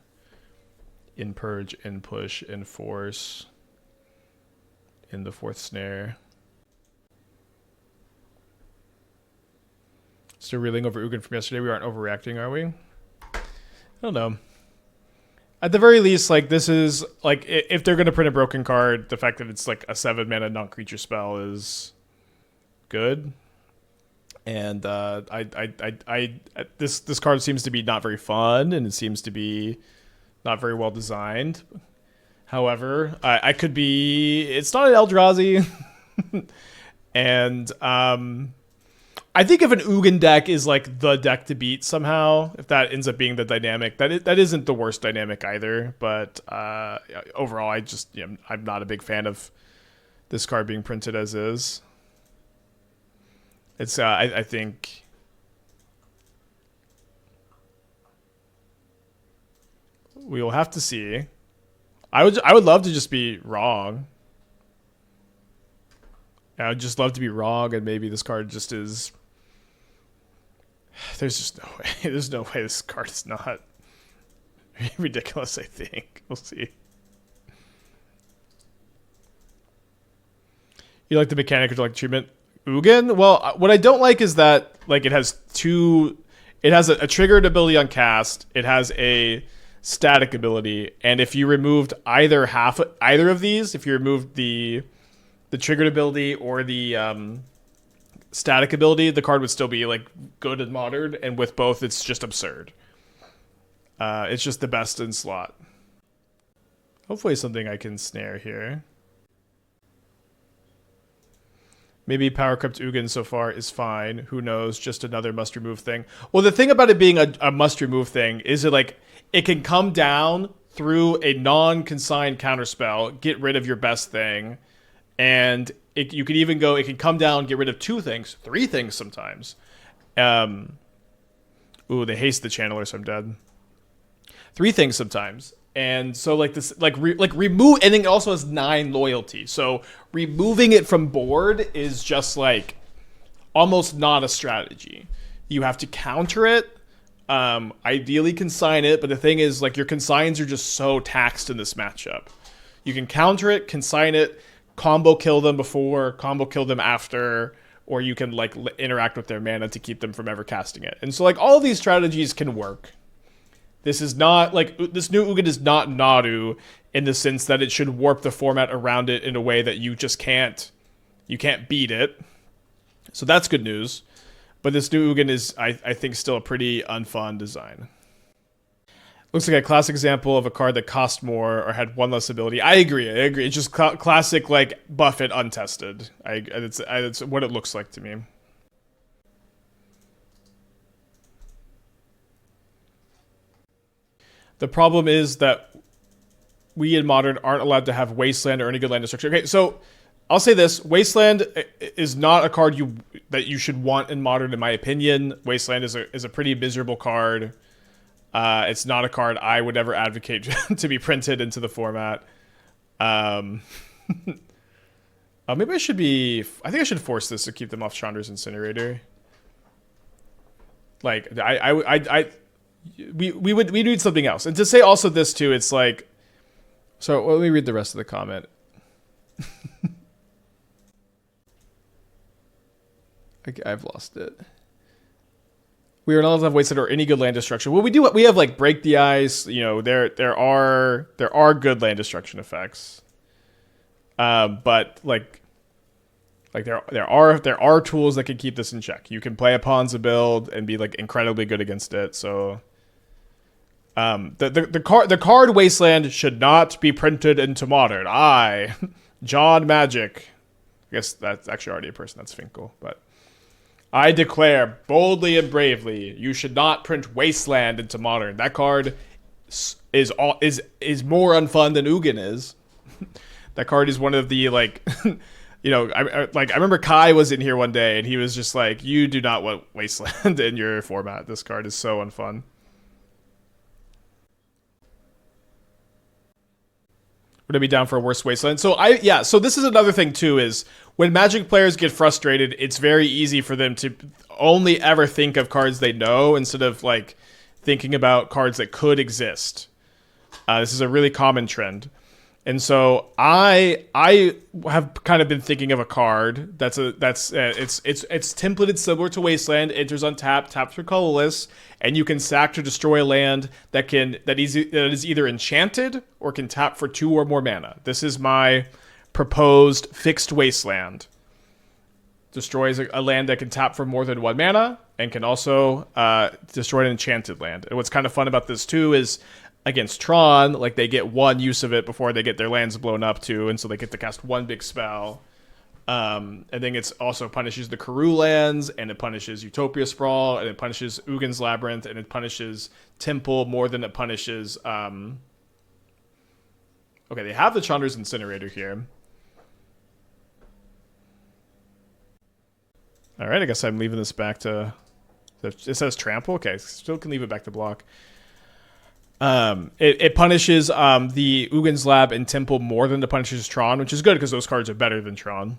In Purge, in Push, in Force. In the 4th Snare. Still reeling over Ugin from yesterday. We aren't overreacting, are we? I don't know. At the very least, like, this is, like, if they're going to print a broken card, the fact that it's, like, a 7-mana non-creature spell is good. And this card seems to be not very fun, and it seems to be not very well designed. However, I could be... It's not an Eldrazi. And I think if an Ugin deck is like the deck to beat somehow, if that ends up being the dynamic, that isn't the worst dynamic either. But overall, I'm not a big fan of this card being printed as is. It's I think... We will have to see. I would love to just be wrong. I would just love to be wrong, and maybe this card just is... There's just no way. There's no way this card is not ridiculous, I think. We'll see. You like the mechanic or do you like the treatment? Ugin? Well, what I don't like is that like it has a triggered ability on cast. It has a static ability, and if you removed either of these, if you removed the triggered ability or the static ability, the card would still be like good and modern, and with both it's just absurd. It's just the best in slot. Hopefully something I can snare here. Maybe Power Crept Ugin so far is fine. Who knows? Just another must remove thing. Well, the thing about it being a must remove thing is it can come down through a non-consigned counterspell, get rid of your best thing, and you could even go, it can come down, get rid of 2 things, 3 things sometimes. Ooh, they haste the channeler, so I'm dead. 3 things sometimes. And so like this, remove, and then it also has 9 loyalty. So removing it from board is just like almost not a strategy. You have to counter it. Ideally consign it, but the thing is, like, your consigns are just so taxed in this matchup. You can counter it, consign it, combo kill them before, combo kill them after, or you can like interact with their mana to keep them from ever casting it. And so like all of these strategies can work. This is not like this new Ugin is not Nadu in the sense that it should warp the format around it in a way that you just can't beat it. So that's good news. But this new Ugin is, I think, still a pretty unfun design. Looks like a classic example of a card that cost more or had 1 less ability. I agree. It's just classic, like, buff it untested. It's what it looks like to me. The problem is that we in Modern aren't allowed to have Wasteland or any good land destruction. Okay, so I'll say this: Wasteland is not a card that you should want in Modern, in my opinion. Wasteland is a pretty miserable card. It's not a card I would ever advocate to be printed into the format. Maybe I should be. I think I should force this to keep them off Chandra's Incinerator. Like we need something else. And to say also this too, it's like. So let me read the rest of the comment. I've lost it. We are not allowed to have wasted or any good land destruction. Well, we do. We have like break the ice. You know, there are good land destruction effects. But like there are tools that can keep this in check. You can play a Ponza build and be like incredibly good against it. So, the card Wasteland should not be printed into Modern. John Magic. I guess that's actually already a person. That's Finkel, but. I declare boldly and bravely, you should not print Wasteland into Modern. That card is more unfun than Ugin is. That card is one of the like, you know, I remember Kai was in here one day and he was just like, "You do not want Wasteland in your format. This card is so unfun." Would I be down for a worse Wasteland? So so this is another thing too, is when Magic players get frustrated, it's very easy for them to only ever think of cards they know instead of like thinking about cards that could exist. This is a really common trend. And so I have kind of been thinking of a card it's templated similar to Wasteland. Enters untapped, taps for colorless, and you can sack to destroy a land that is either enchanted or can tap for 2 or more mana. This is my proposed fixed Wasteland. Destroys a land that can tap for more than 1 mana and can also destroy an enchanted land. And what's kind of fun about this too is against Tron, like they get 1 use of it before they get their lands blown up too, and so they get to cast 1 big spell. And then it also punishes the Karoo lands, and it punishes Utopia Sprawl, and it punishes Ugin's Labyrinth, and it punishes Temple more than it punishes. Okay, they have the Chandra's Incinerator here. All right, I guess I'm leaving this back to. It says Trample. Okay, still can leave it back to block. It punishes the Ugin's Lab and Temple more than it punishes Tron, which is good because those cards are better than Tron.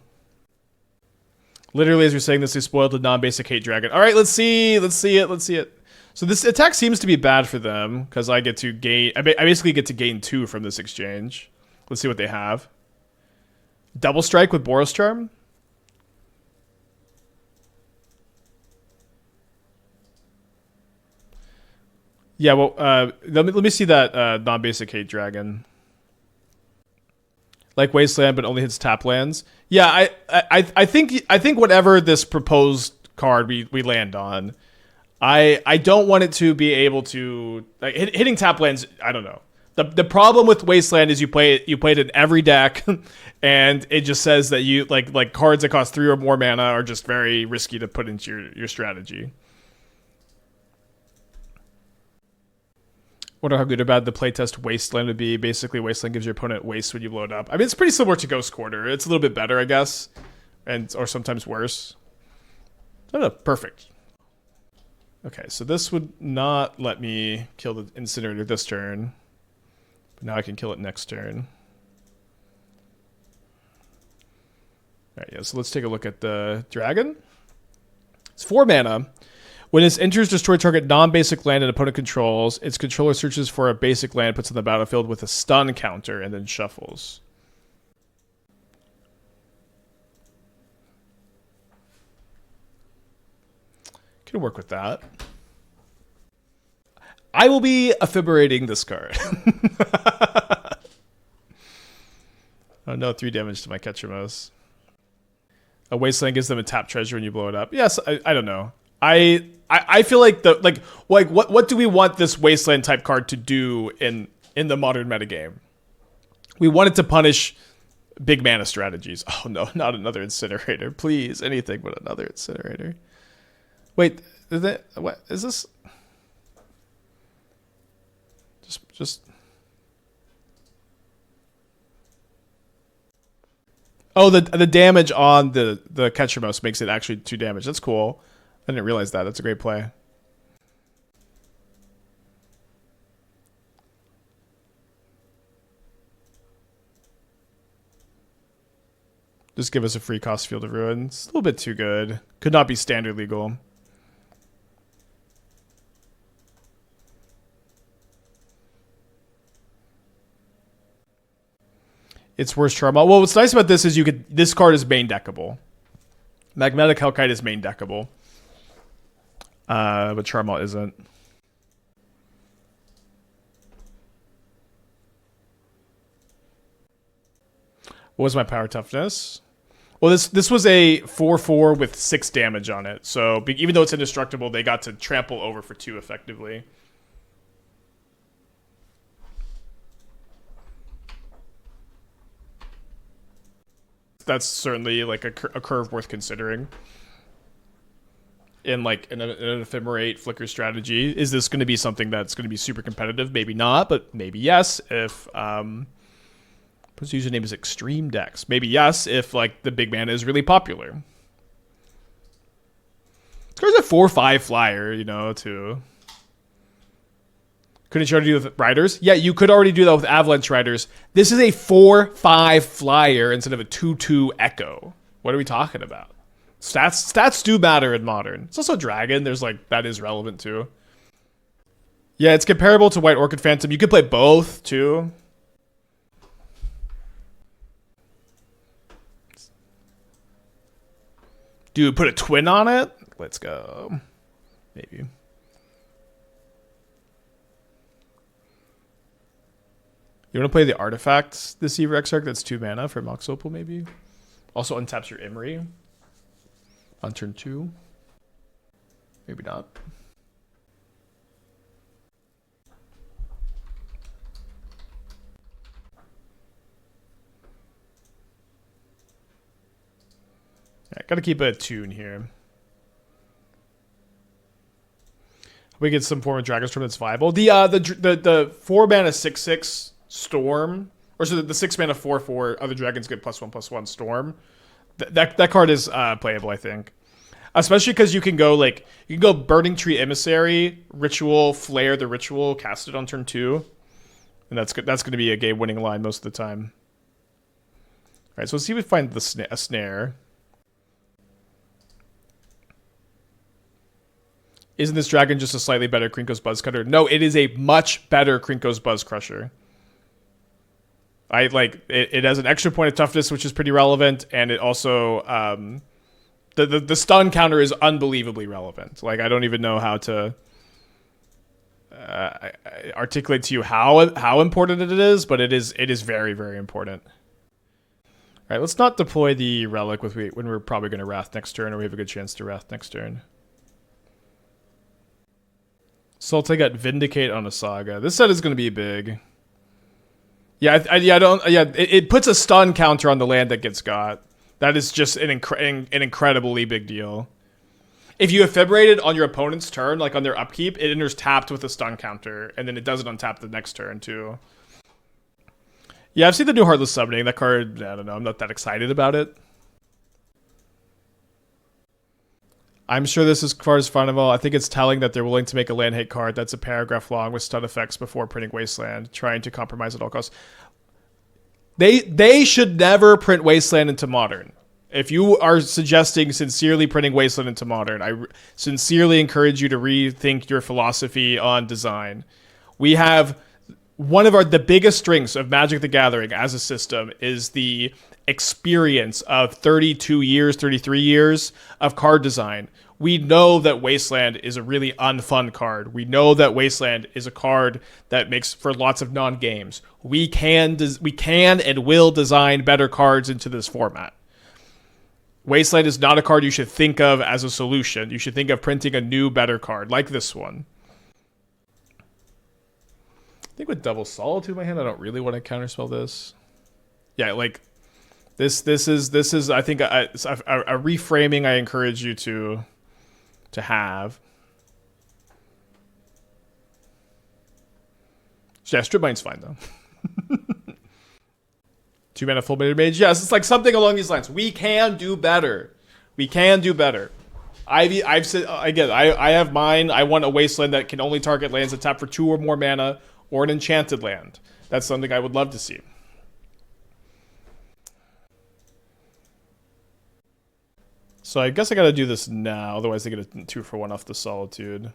Literally, as you're saying this, they spoiled the non-basic Hate Dragon. All right, let's see it. So this attack seems to be bad for them because I get to gain. I basically get to gain 2 from this exchange. Let's see what they have. Double Strike with Boros Charm. Yeah, well, let me see that non-basic Hate Dragon. Like Wasteland, but only hits tap lands. Yeah, I think whatever this proposed card we land on, I don't want it to be able to like hitting tap lands. I don't know. The problem with Wasteland is you play it in every deck, and it just says that you like cards that cost 3 or more mana are just very risky to put into your strategy. Wonder how good or bad the playtest Wasteland would be. Basically, Wasteland gives your opponent waste when you blow it up. I mean, it's pretty similar to Ghost Quarter. It's a little bit better, I guess, or sometimes worse. Oh, perfect. Okay, so this would not let me kill the Incinerator this turn. But now I can kill it next turn. All right, yeah, so let's take a look at the Dragon. It's 4 mana. When it enters, destroy target non-basic land an opponent controls. Its controller searches for a basic land, puts it on the battlefield with a stun counter, and then shuffles. Can work with that. I will be ephemerating this card. Oh no, 3 damage to my Ketramose. A Wasteland gives them a tap treasure when you blow it up. Yes, I don't know. I feel like what do we want this Wasteland type card to do in the Modern metagame? We want it to punish big mana strategies. Oh no, not another Incinerator. Please, anything but another Incinerator. Wait, what is this? Just Oh, the damage on the Ketramose makes it actually 2 damage. That's cool. I didn't realize that. That's a great play. Just give us a free cost Field of Ruin. It's a little bit too good. Could not be standard legal. It's worse Charmal. Well, what's nice about this is this card is main deckable. Magnetic Hellkite is main deckable. But Charmal isn't. What was my power toughness? Well, this was a 4/4 with 6 damage on it. So even though it's indestructible, they got to trample over for 2 effectively. That's certainly like a curve worth considering. In like an ephemerate flicker strategy, is this going to be something that's going to be super competitive? Maybe not, but maybe yes. If his username is Extreme Dex, maybe yes. If like the big mana is really popular. There's a 4/5 flyer, you know, too. Couldn't you already do with Riders? Yeah, you could already do that with Avalanche Riders. This is a 4/5 flyer instead of a 2/2 Echo. What are we talking about? Stats do matter in Modern. It's also Dragon. There's like, that is relevant too. Yeah, it's comparable to White Orchid Phantom. You could play both too. Dude, put a twin on it? Let's go. Maybe. You want to play the Artifacts, the Deceiver Exarch? That's 2 mana for Mox Opal, maybe. Also untaps your Imri on turn 2. Maybe not. Yeah, gotta keep a tune here. We get some form of Dragon Storm that's viable. The 4 mana 6/6 Storm, or so the 6 mana 4/4 other dragons get +1/+1 Storm. That card is playable, I think. Especially because you can go Burning Tree Emissary, Ritual, Flare the Ritual, cast it on turn 2, and that's going to be a game-winning line most of the time. All right, so let's see if we find a snare. Isn't this dragon just a slightly better Krinko's Buzzcutter? No, it is a much better Krinko's Buzz Crusher. It has an extra point of toughness, which is pretty relevant, and it also the stun counter is unbelievably relevant. Like, I don't even know how to articulate to you how important it is, but it is very, very important. All right, let's not deploy the Relic when we're probably going to Wrath next turn, or we have a good chance to Wrath next turn. Sultai got Vindicate on a Saga. This set is going to be big. Yeah, it puts a stun counter on the land that gets got. That is just an incredibly big deal. If you ephemerate it on your opponent's turn, like on their upkeep, it enters tapped with a stun counter, and then it doesn't untap the next turn too. Yeah, I've seen the new Heartless Summoning. That card, I don't know, I'm not that excited about it. I'm sure this is card is Funival. I think it's telling that they're willing to make a land hate card that's a paragraph long with stun effects before printing Wasteland, trying to compromise at all costs. They should never print Wasteland into Modern. If you are suggesting sincerely printing Wasteland into Modern, I sincerely encourage you to rethink your philosophy on design. We have one of the biggest strengths of Magic the Gathering as a system is the experience of 32 years, 33 years of card design. We know that Wasteland is a really unfun card. We know that Wasteland is a card that makes for lots of non-games. We can and will design better cards into this format. Wasteland is not a card you should think of as a solution. You should think of printing a new, better card like this one. I think with double Solitude in my hand, I don't really want to counterspell this. Yeah, like this is I think a reframing I encourage you to have. Yeah, Strip Mine's fine though. 2 mana Fulminator Mage. Yes, it's like something along these lines. We can do better. We can do better. I've said again. I have mine. I want a wasteland that can only target lands that tap for 2 or more mana, or an enchanted land. That's something I would love to see. So I guess I gotta do this now, otherwise they get a 2-for-1 off the Solitude.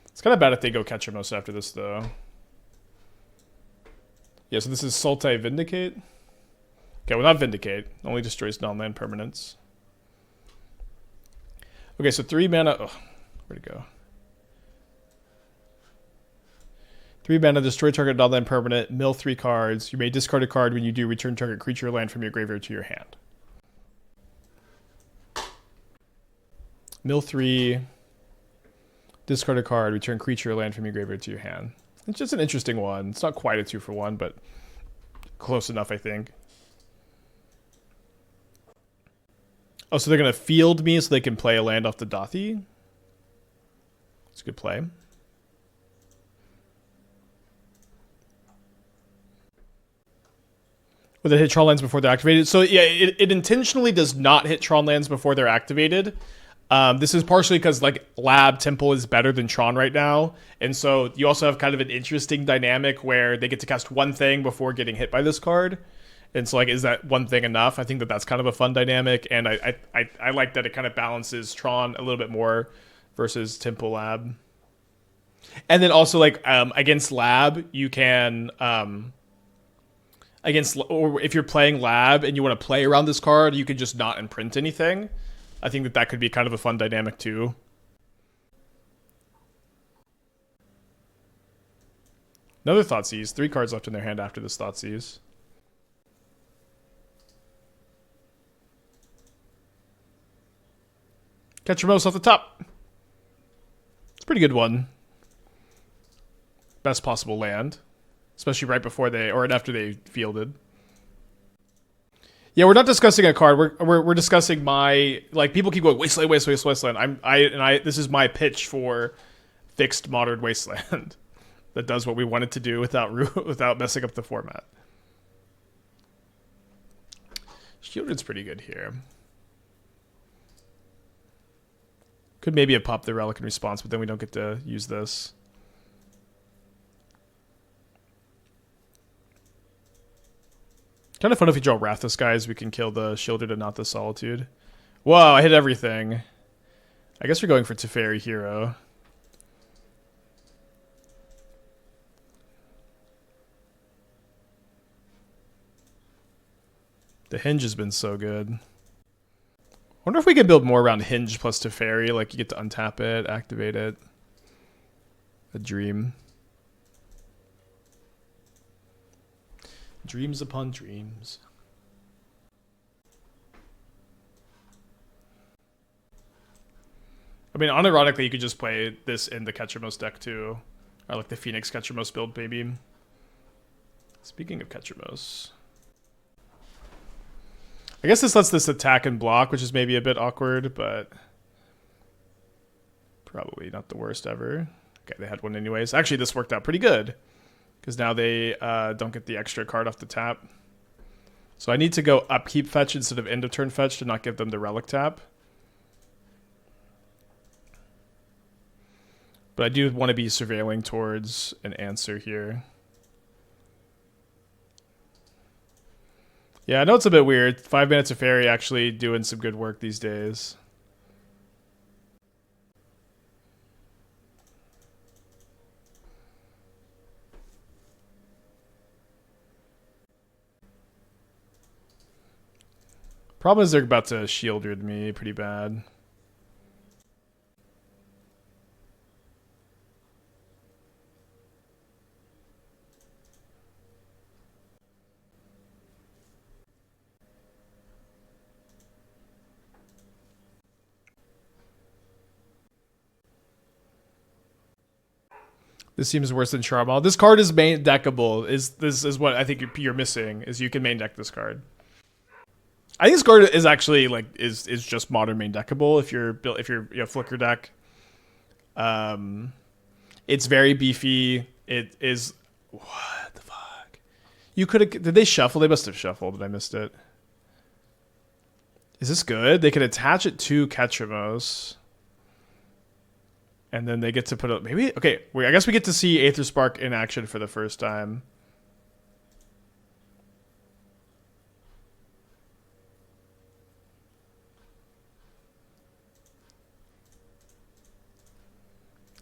It's kind of bad if they go Ketramose after this, though. Yeah, so this is Sultai Vindicate. Okay, well, not Vindicate. Only destroys non-land permanents. Okay, so 3 mana... Oh, where'd it go? 3 mana, destroy target non-land permanent, mill 3 cards. You may discard a card. When you do, return target creature or land from your graveyard to your hand. Mill 3, discard a card, return creature or land from your graveyard to your hand. It's just an interesting one. It's not quite a 2-for-1, but close enough, I think. Oh, so they're going to field me so they can play a land off the Dothi? It's a good play. Would it hit Tron lands before they're activated? So yeah, it intentionally does not hit Tron lands before they're activated. This is partially because like Lab Temple is better than Tron right now, and so you also have kind of an interesting dynamic where they get to cast one thing before getting hit by this card, and so like, is that one thing enough? I think that that's kind of a fun dynamic, and I like that it kind of balances Tron a little bit more versus Temple Lab, and then also like against Lab you can or if you're playing Lab and you want to play around this card, you can just not imprint anything. I think that that could be kind of a fun dynamic too. Another Thoughtseize. 3 cards left in their hand after this Thoughtseize. Ketramose off the top. It's a pretty good one. Best possible land. Especially right before they, or after they fielded. Yeah, we're not discussing a card. We're discussing my, like, people keep going Wasteland, Wasteland, Wasteland. This is my pitch for fixed modern Wasteland that does what we want it to do without messing up the format. Shieldred's pretty good here. Could maybe have popped the Relic in response, but then we don't get to use this. Kind of fun if we draw Wrathless guys, we can kill the Shieldred and not the Solitude. Whoa, I hit everything. I guess we're going for Teferi Hero. The Henge has been so good. I wonder if we can build more around Henge plus Teferi, like you get to untap it, activate it. A dream. Dreams upon dreams. I mean, unironically, you could just play this in the Ketramose deck too. Or like the Phoenix Ketramose build, maybe. Speaking of Ketramose. I guess this lets this attack and block, which is maybe a bit awkward, but probably not the worst ever. Okay, they had one anyways. Actually, this worked out pretty good. Because now they don't get the extra card off the tap. So I need to go upkeep fetch instead of end of turn fetch to not give them the relic tap. But I do want to be surveilling towards an answer here. Yeah, I know it's a bit weird. 5 minutes of Teferi actually doing some good work these days. Problem is they're about to Shieldred me pretty bad. This seems worse than Charmal. This card is main deckable. This is what I think you're missing, is you can main deck this card. I think this card is actually like is just modern main deckable if you're Flicker deck. It's very beefy. It is what the fuck. You could have. Did they shuffle? They must have shuffled, but I missed it. Is this good? They can attach it to Ketramose. And then they get to put it. Maybe. Okay, wait, I guess we get to see Aether Spark in action for the first time.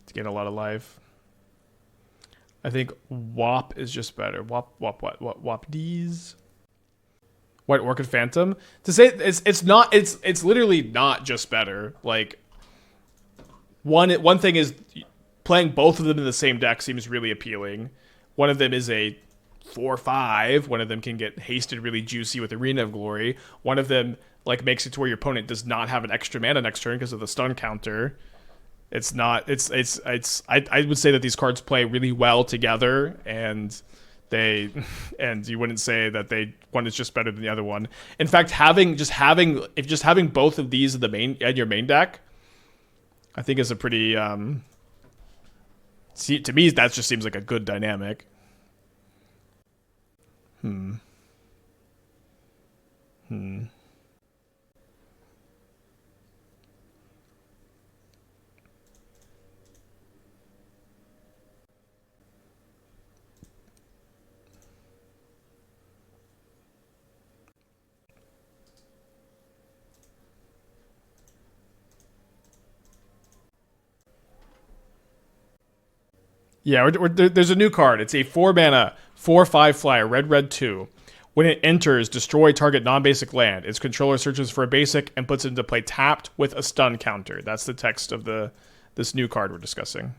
To get a lot of life. I think WAP is just better. WAP D's. White Orchid Phantom. To say it's literally not just better. Like one thing is playing both of them in the same deck seems really appealing. One of them is a 4/5. One of them can get hasted really juicy with Arena of Glory. One of them like makes it to where your opponent does not have an extra mana next turn because of the stun counter. It's not. I would say that these cards play really well together, and you wouldn't say that one is just better than the other one. In fact, having both of these in your main deck, I think is a pretty. To me, that just seems like a good dynamic. Yeah, there's a new card. It's a 4-mana, 4/5 flyer, red 2. When it enters, destroy target non-basic land. Its controller searches for a basic and puts it into play tapped with a stun counter. That's the text of this new card we're discussing.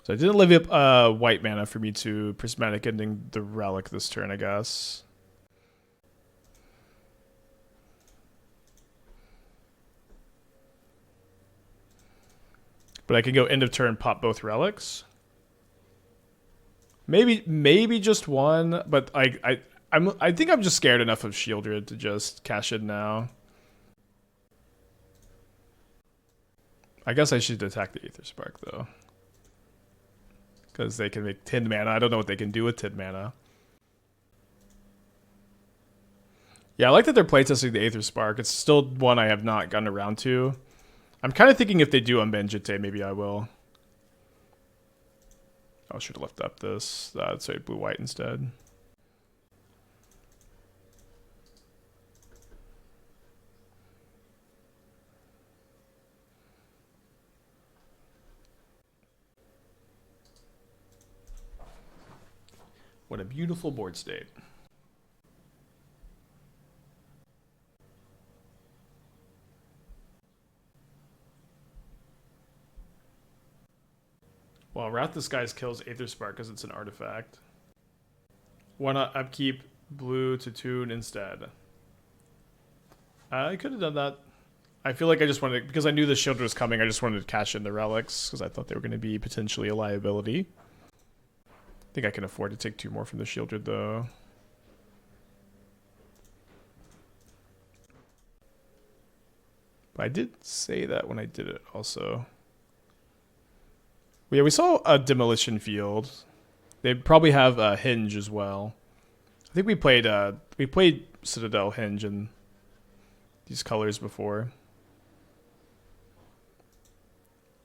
So I didn't live up white mana for me to Prismatic Ending the Relic this turn, I guess. But I can go end of turn, pop both relics. Maybe just one, but I think I'm just scared enough of Shieldred to just cash in now. I guess I should attack the Aether Spark though, because they can make 10 mana. I don't know what they can do with 10 mana. Yeah, I like that they're playtesting the Aether Spark. It's still one I have not gotten around to. I'm kind of thinking if they do unban Jitte, maybe I will. I should have left up this. Sorry, blue-white instead. What a beautiful board state. Well, Wrath Disguise kills Aether Spark because it's an artifact. Why not upkeep blue to tune instead? I could have done that. I feel like I just wanted, because I knew the shield was coming, I just wanted to cash in the relics because I thought they were going to be potentially a liability. I think I can afford to take 2 more from the Shieldred though. But I did say that when I did it also. Yeah, we saw a Demolition Field. They probably have a Henge as well. I think we played Citadel Henge in these colors before.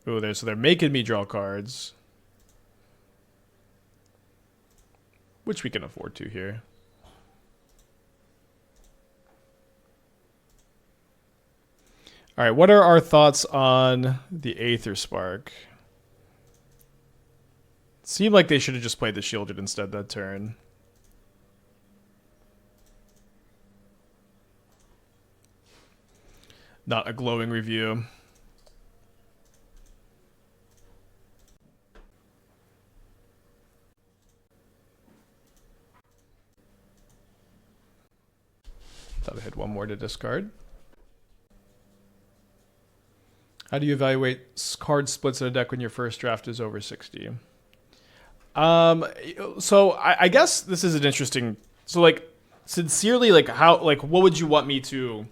Oh, so they're making me draw cards, which we can afford to here. All right, what are our thoughts on the Aether Spark? Seemed like they should have just played the Shielded instead that turn. Not a glowing review. Thought I had one more to discard. How do you evaluate card splits in a deck when your first draft is over 60? So I guess this is an interesting. So like, sincerely, like how, like what would you want me to?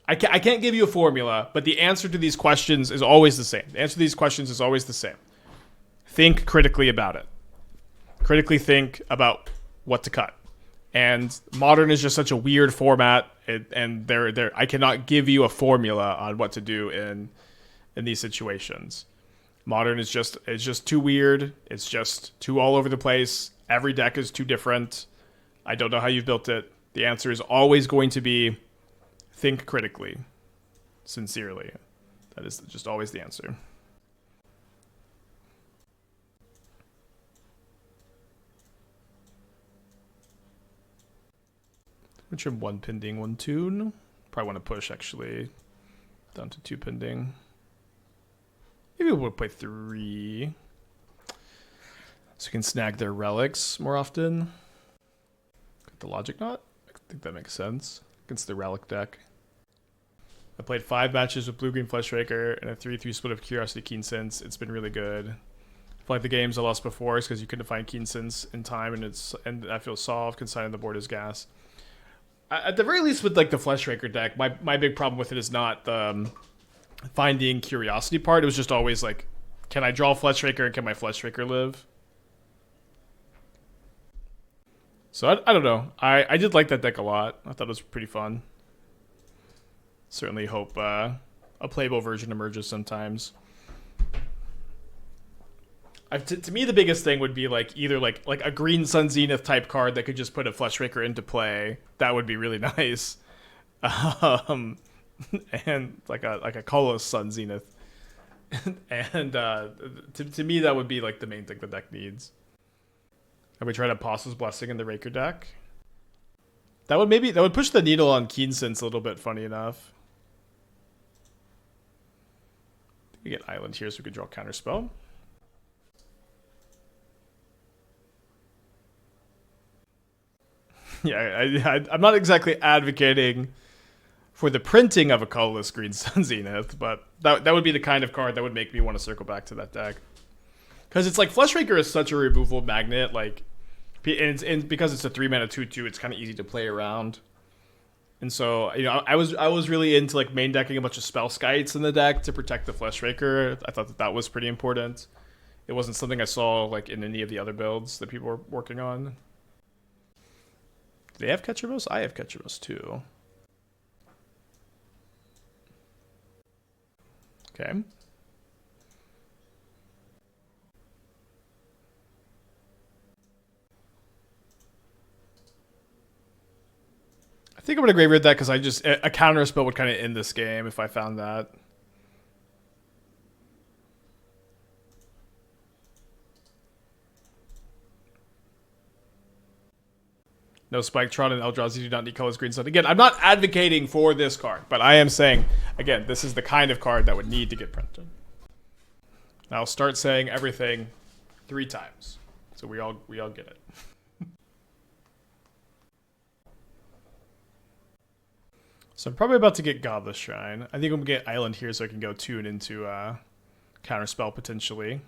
I can't give you a formula, but the answer to these questions is always the same. The answer to these questions is always the same. Think critically about it. Critically think about what to cut. And Modern is just such a weird format, and I cannot give you a formula on what to do in these situations. Modern is just too weird. It's just too all over the place. Every deck is too different. I don't know how you've built it. The answer is always going to be think critically, sincerely. That is just always the answer. Which are 1 pending, 1 tune. Probably want to push actually down to 2 pending. Maybe we'll play 3. So you can snag their relics more often. Got the logic knot? I think that makes sense. Against the relic deck. I played 5 matches with Blue-Green Fleshraker and a 3-3 split of Curiosity Keen Sense. It's been really good. I feel like the games I lost before is because you couldn't find Keen Sense in time, and I feel solved. Consign on the board is gas. At the very least, with like the Fleshraker deck, my big problem with it is not the finding Curiosity part. It was just always like, can I draw Fleshraker and can my Fleshraker live? So I don't know. I did like that deck a lot. I thought it was pretty fun. Certainly hope a playable version emerges sometimes. To me, the biggest thing would be like either like a Green Sun Zenith type card that could just put a Fleshraker into play. That would be really nice. And like a colorless Sun Zenith. And to me, that would be like the main thing the deck needs. Are we trying to Apostle's Blessing in the Raker deck? That would push the needle on Keen Sense a little bit. Funny enough. We get Island here, so we can draw Counterspell. Yeah, I'm not exactly advocating for the printing of a colorless Green Sun Zenith, but that would be the kind of card that would make me want to circle back to that deck. Because it's like Fleshraker is such a removal magnet, like, and because it's a 3-mana 2/2, it's kind of easy to play around. And so, you know, I was really into like main decking a bunch of Spell Skites in the deck to protect the Fleshraker. I thought that was pretty important. It wasn't something I saw like in any of the other builds that people were working on. Do they have Ketramose? I have Ketramose too. Okay. I think I'm going to graveyard that because a Counterspell would kind of end this game if I found that. No Spike-Tron and Eldrazi do not need colors Green Sun. Again, I'm not advocating for this card, but I am saying, again, this is the kind of card that would need to get printed. I'll start saying everything 3 times, so we all get it. So I'm probably about to get Godless Shrine. I think I'm going to get Island here so I can go tune into Counterspell potentially.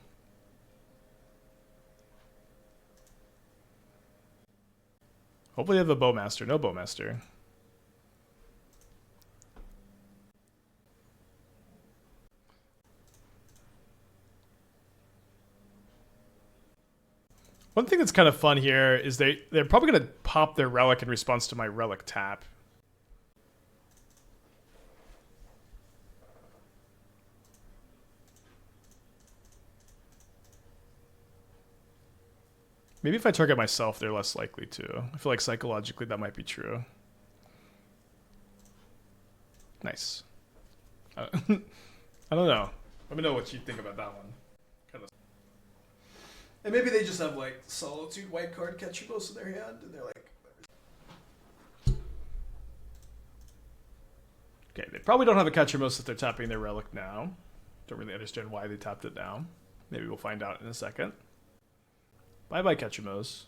Hopefully they have a Bowmaster. No Bowmaster. One thing that's kind of fun here is they're probably going to pop their Relic in response to my Relic tap. Maybe if I target myself, they're less likely to. I feel like psychologically that might be true. Nice. I don't know. Let me know what you think about that one. And maybe they just have like Solitude white card Ketramose in their hand, and they're like, okay, they probably don't have a Ketramose if they're tapping their Relic now. Don't really understand why they tapped it now. Maybe we'll find out in a second. Bye-bye, Ketramose.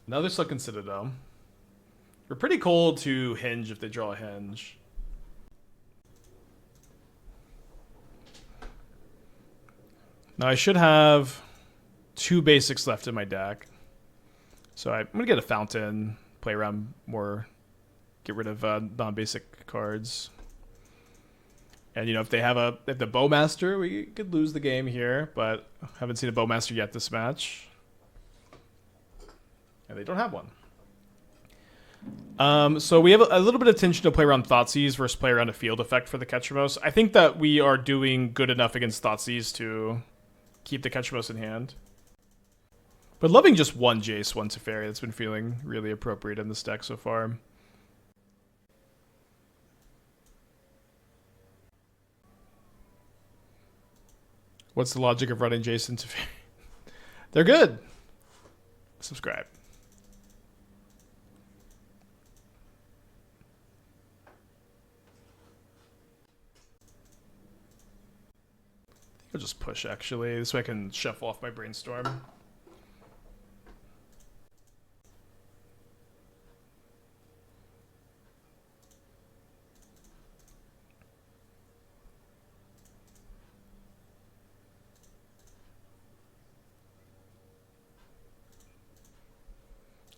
Another Sunken Citadel. We're pretty cold to Henge if they draw a Henge. Now I should have 2 basics left in my deck. So I'm going to get a Fountain, play around more get rid of non-basic cards. And, if they have the Bowmaster, we could lose the game here, but haven't seen a Bowmaster yet this match. And they don't have one. So we have a little bit of tension to play around Thoughtseize versus play around a field effect for the Ketramose. I think that we are doing good enough against Thoughtseize to keep the Ketramose in hand. But loving just one Jace, one Teferi. That's been feeling really appropriate in this deck so far. What's the logic of running Jace and Teferi? They're good. Subscribe. I think I'll just push, actually. This way I can shuffle off my Brainstorm.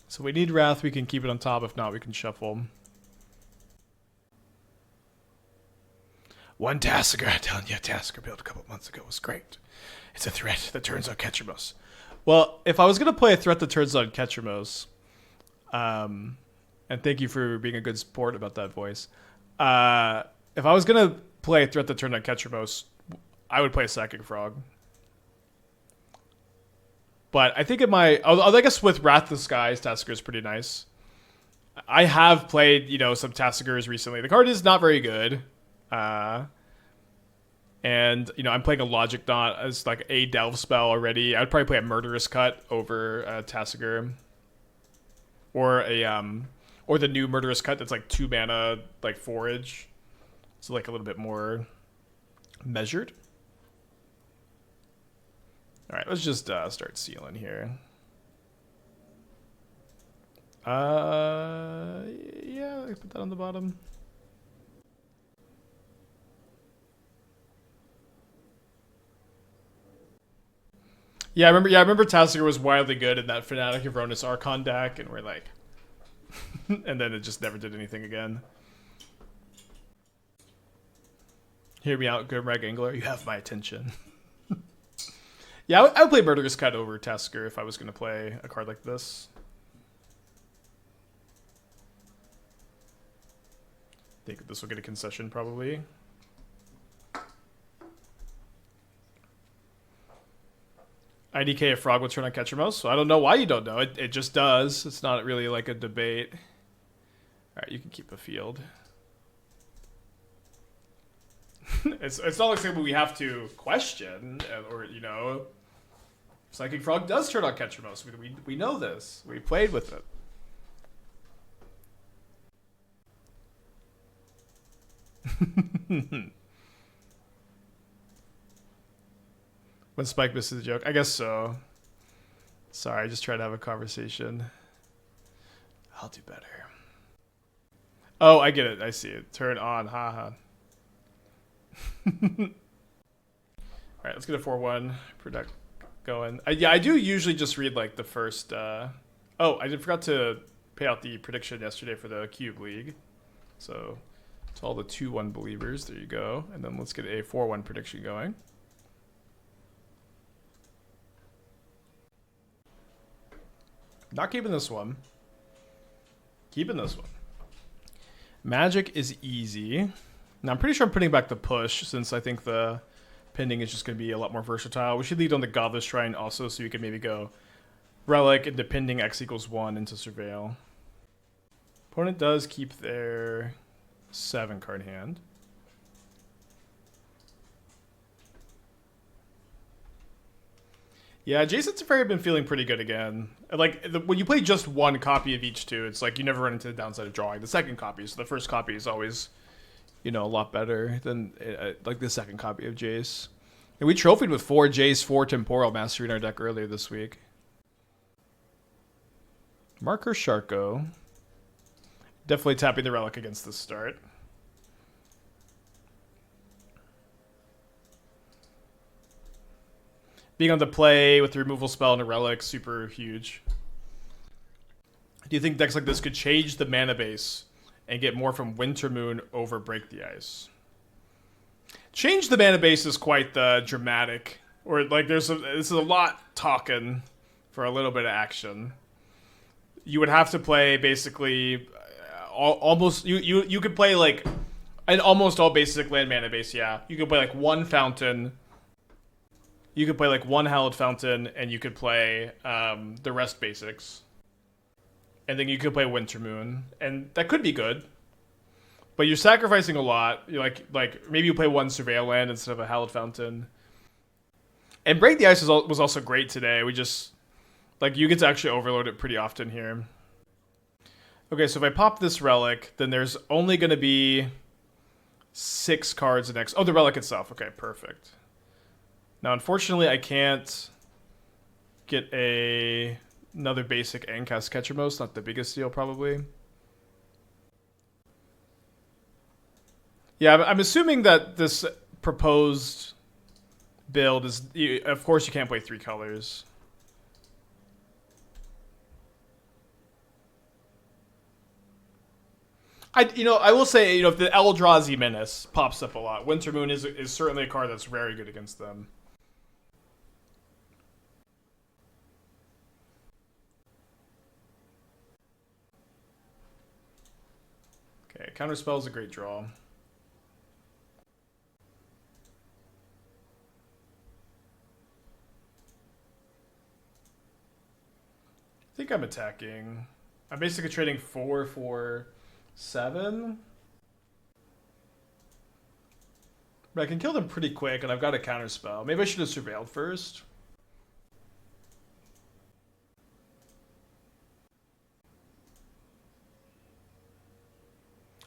So we need Wrath, we can keep it on top. If not, we can shuffle. One Tasigur, I'm telling you, Tasigur built a couple months ago was great. It's a threat that turns on Ketramose. Well, if I was going to play a threat that turns on Ketramose, and thank you for being a good sport about that voice. If I was going to play a threat that turned on Ketramose, I would play a Psychic Frog. But I think I guess with Wrath of the Skies, Tasigur is pretty nice. I have played, some Tasigurs recently. The card is not very good. And, I'm playing a Logic Knot as like a Delve spell already. I'd probably play a Murderous Cut over Tasigur. Or or the new Murderous Cut that's like 2 mana, like Forage. So like a little bit more measured. All right, let's just start sealing here. Yeah, I put that on the bottom. Yeah, I remember Tasigur was wildly good in that Fanatic of Ronus Archon deck, and we're like, and then it just never did anything again. Hear me out, Grimrag Angler. You have my attention. Yeah, I would play Murderous Cut over Tasigur if I was going to play a card like this. I think this will get a concession, probably. IDK, a frog will turn on Ketramose, so I don't know why you don't know. It just does. It's not really like a debate. Alright, you can keep a field. It's not like something we have to question, or, Psychic Frog does turn on Ketramose. We know this. We played with it. When Spike misses a joke. I guess so. Sorry, I just tried to have a conversation. I'll do better. Oh, I get it. I see it. Turn on. Haha. Alright, let's get a 4-1 product going. Yeah, I do usually just read like the first... Oh, I forgot to pay out the prediction yesterday for the Cube League. So, to all the 2-1 believers, there you go. And then let's get a 4-1 prediction going. Not keeping this one. Keeping this one. Magic is easy. Now, I'm pretty sure I'm putting back the push, since I think the pending is just going to be a lot more versatile. We should lead on the Godless Shrine also, so you can maybe go Relic into pending X equals 1 into Surveil. Opponent does keep their 7-card hand. Yeah, Jace and Teferi have been feeling pretty good again. Like, when you play just one copy of each two, it's like you never run into the downside of drawing the second copy. So the first copy is always, a lot better than like the second copy of Jace. And we trophied with 4 Jace, 4 Temporal Mastery in our deck earlier this week. Marker Sharko. Definitely tapping the Relic against the start. Being on the play with the removal spell and a Relic, super huge. Do you think decks like this could change the mana base and get more from Wintermoon over Break the Ice. Change the mana base is quite dramatic. Or like this is a lot talking for a little bit of action. You would have to play basically almost you could play like an almost all basic land mana base. Yeah, you could play like one fountain. You could play like one Hallowed Fountain, and you could play the rest basics. And then you could play Wintermoon, and that could be good. But you're sacrificing a lot. You're like maybe you play one Surveil land instead of a Hallowed Fountain. And Break the Ice was also great today. We just, like, you get to actually overload it pretty often here. Okay, so if I pop this Relic, then there's only going to be 6 cards next. Oh, the Relic itself. Okay, perfect. Now, unfortunately, I can't get another basic and cast Ketramose. Not the biggest deal, probably. Yeah, I'm assuming that this proposed build is, of course you can't play 3 colors. I will say, if the Eldrazi Menace pops up a lot, Wintermoon is certainly a card that's very good against them. Okay, Counterspell is a great draw. I think I'm attacking. I'm basically trading 4 for 7. But I can kill them pretty quick, and I've got a Counterspell. Maybe I should have surveilled first.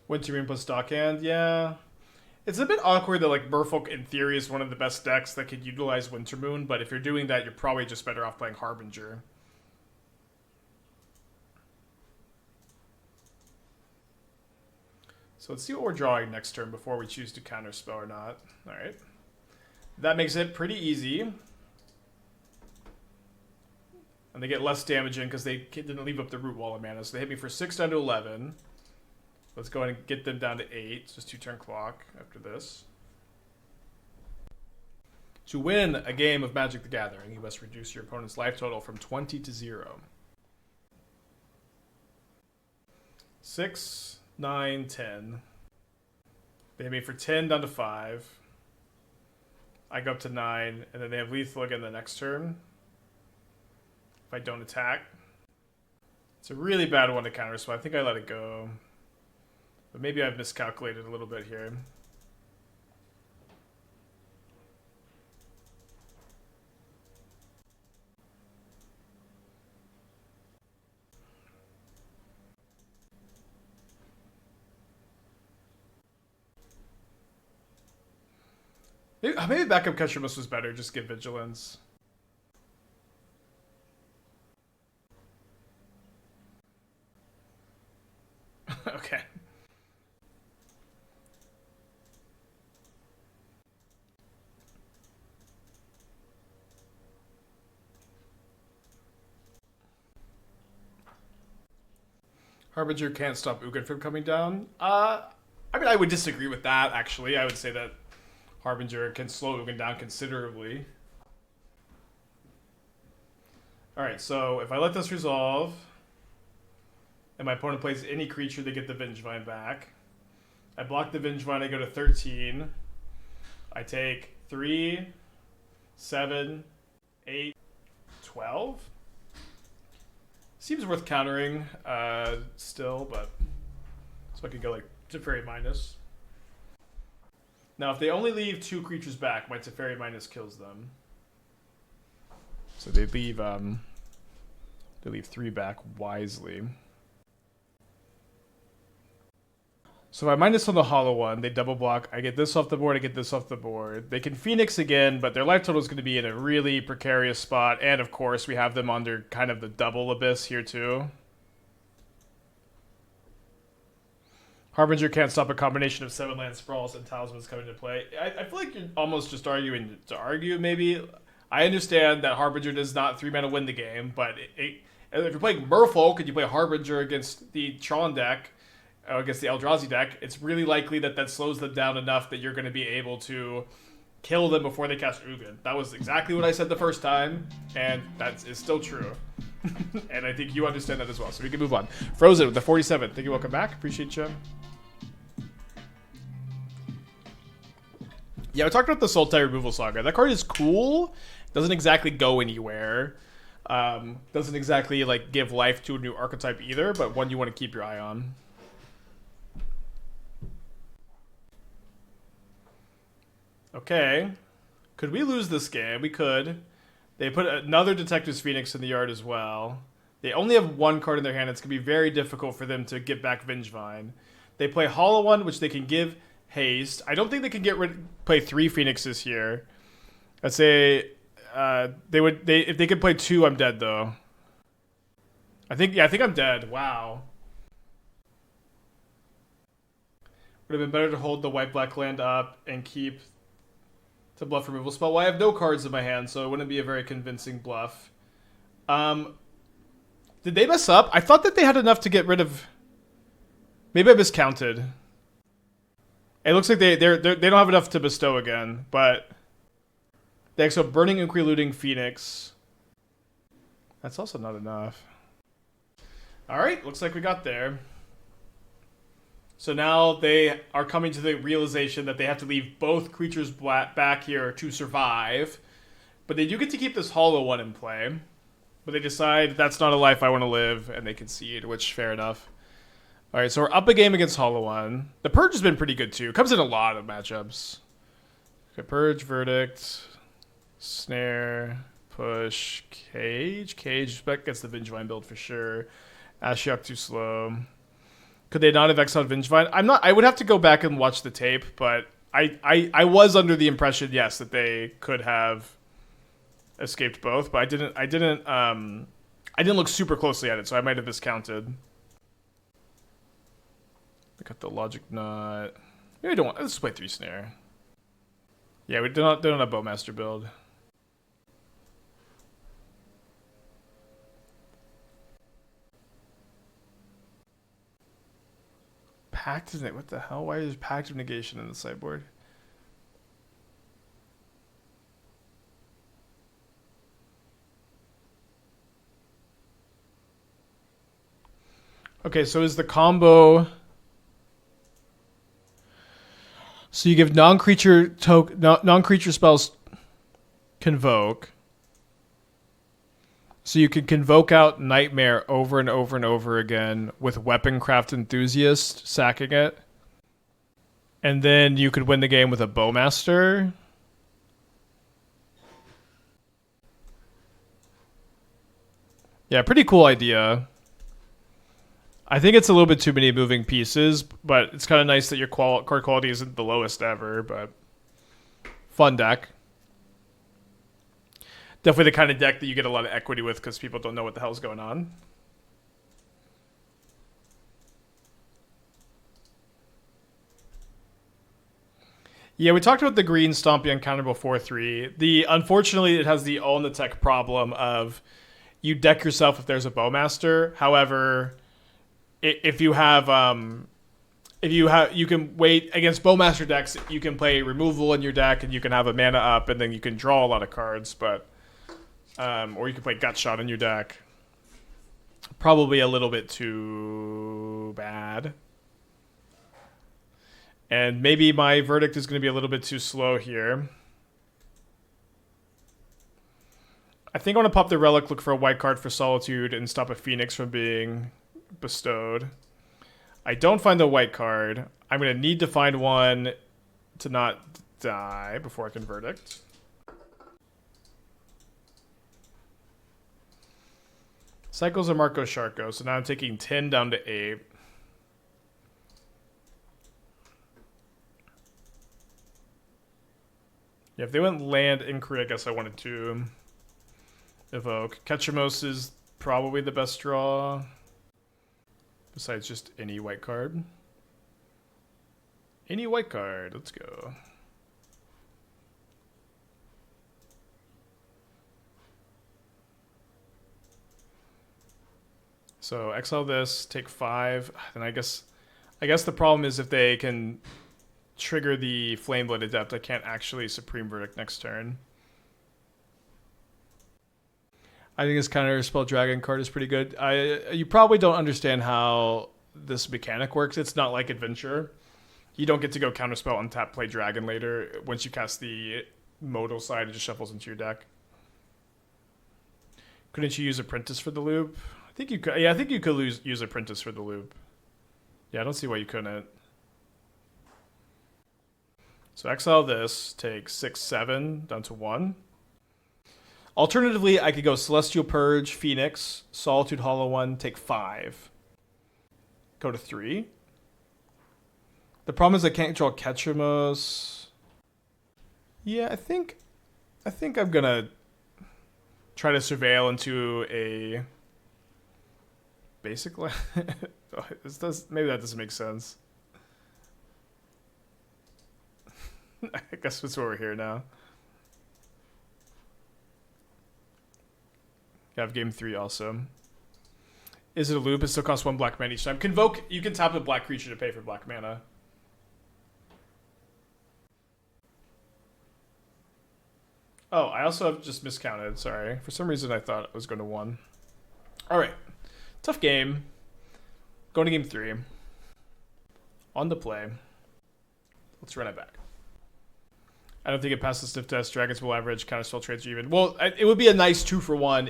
Wintermoon plus Dockhand, yeah. It's a bit awkward that like Merfolk in theory is one of the best decks that could utilize Wintermoon, but if you're doing that, you're probably just better off playing Harbinger. So let's see what we're drawing next turn before we choose to Counterspell or not. Alright. That makes it pretty easy. And they get less damage in because they didn't leave up the root wall of mana. So they hit me for 6 down to 11. Let's go ahead and get them down to 8. It's just 2 turn clock after this. To win a game of Magic the Gathering, you must reduce your opponent's life total from 20 to 0. 6, 9, 10. They hit me for 10 down to 5. I go up to 9, and then they have lethal again the next turn. If I don't attack. It's a really bad one to counter, so I think I let it go. But maybe I've miscalculated a little bit here. Maybe backup Ketramose was better, just get Vigilance. Okay. Harbinger can't stop Ugin from coming down. I mean, I would disagree with that, actually. I would say that Harbinger can slow Ugin down considerably. Alright, so if I let this resolve, and my opponent plays any creature, they get the Vengevine back. I block the Vengevine, I go to 13. I take 3, 7, 8, 12. Seems worth countering still, but so I could go like Teferi minus. Now, if they only leave 2 creatures back, my Teferi minus kills them. So they leave 3 back wisely. So if I minus on the hollow one, they double block. I get this off the board, I get this off the board. They can Phoenix again, but their life total is going to be in a really precarious spot. And of course, we have them under kind of the double abyss here too. Harbinger can't stop a combination of 7 land sprawls and talismans coming into play. I feel like you're almost just arguing to argue, maybe. I understand that Harbinger does not 3 mana win the game, but if you're playing Merfolk and you play Harbinger against the Tron deck, against the Eldrazi deck, it's really likely that that slows them down enough that you're going to be able to kill them before they cast Ugin. That was exactly what I said the first time, and that is still true. And I think you understand that as well, so we can move on. Frozen with the 47. Thank you, welcome back. Appreciate you. Yeah, we talked about the Sultai Removal Saga. That card is cool. Doesn't exactly go anywhere. Doesn't exactly like give life to a new archetype either, but one you want to keep your eye on. Okay. Could we lose this game? We could. They put another Detective's Phoenix in the yard as well. They only have one card in their hand. It's going to be very difficult for them to get back Vengevine. They play Hollow One, which they can give haste. I don't think they can play 3 Phoenixes here. I'd say if they could play 2, I'm dead though. I think I'm dead. Wow. Would have been better to hold the white black land up and keep the bluff removal spell. Well, I have no cards in my hand, so it wouldn't be a very convincing bluff. Did they mess up? I thought that they had enough to get rid of. Maybe I miscounted. It looks like they don't have enough to bestow again, but they so Burning Inquiry, Looting Phoenix. That's also not enough. All right, looks like we got there. So now they are coming to the realization that they have to leave both creatures back here to survive. But they do get to keep this Hollow One in play. But they decide that's not a life I want to live, and they concede, which fair enough. All right, so we're up a game against Hollow One. The Purge has been pretty good too. Comes in a lot of matchups. Okay, Purge, Verdict, Snare, Push, Cage. Cage gets the Vengevine build for sure. Ashiok too slow. Could they not have exiled Vengevine? I would have to go back and watch the tape, but I was under the impression, yes, that they could have escaped both, but I didn't look super closely at it, so I might have miscounted. I got the Logic Knot. Maybe I don't want. Let's play 3 Snare. Yeah, we don't have Bowmaster build. Pact of what the hell? Why is Pact of Negation in the sideboard? Okay, so is the combo? So you give non-creature spells Convoke. So you can Convoke out Nightmare over and over and over again with Weaponcraft Enthusiast sacking it. And then you could win the game with a Bowmaster. Yeah, pretty cool idea. I think it's a little bit too many moving pieces, but it's kind of nice that your card quality isn't the lowest ever, but fun deck. Definitely the kind of deck that you get a lot of equity with because people don't know what the hell's going on. Yeah, we talked about the green Stompy Uncounterable 4/3. Unfortunately, it has the Own the Tech problem of you deck yourself if there's a Bowmaster. However, if you can wait against Bowmaster decks, you can play removal in your deck and you can have a mana up and then you can draw a lot of cards, but or you can play Gutshot in your deck. Probably a little bit too bad. And maybe my Verdict is going to be a little bit too slow here. I think I want to pop the Relic, look for a white card for Solitude, and stop a Phoenix from being bestowed. I don't find the white card. I'm going to need to find one to not die before I can Verdict. Cycles of Marco Sharko, so now I'm taking 10 down to 8. Yeah, if they went land inquiry, I guess I wanted to evoke. Ketramose is probably the best draw. Besides just any white card. Any white card. Let's go. So exile this, take 5. Then I guess I guess the problem is if they can trigger the Flameblood Adept, I can't actually Supreme Verdict next turn. I think this Counterspell Dragon card is pretty good. You probably don't understand how this mechanic works. It's not like Adventure. You don't get to go Counterspell, untap, play Dragon later. Once you cast the modal side, it just shuffles into your deck. Couldn't you use Apprentice for the loop? I think you could. Yeah, I think you could use Apprentice for the loop. Yeah, I don't see why you couldn't. So exile this, take 6, 7, down to 1. Alternatively, I could go Celestial Purge, Phoenix, Solitude, Hollow 1, take 5. Go to 3. The problem is I can't draw Ketramose. Yeah, I think I'm gonna try to surveil into a basic maybe that doesn't make sense. I guess that's why we're here now. You have game 3 also. Is it a loop? It still costs 1 black mana each time. Convoke, you can tap a black creature to pay for black mana. Oh, I also have just miscounted. Sorry. For some reason, I thought it was going to 1. All right. Tough game. Going to game 3. On the play. Let's run it back. I don't think it passes the sniff test. Dragons will average. Counterspell trades are even. Well, it would be a nice 2-for-1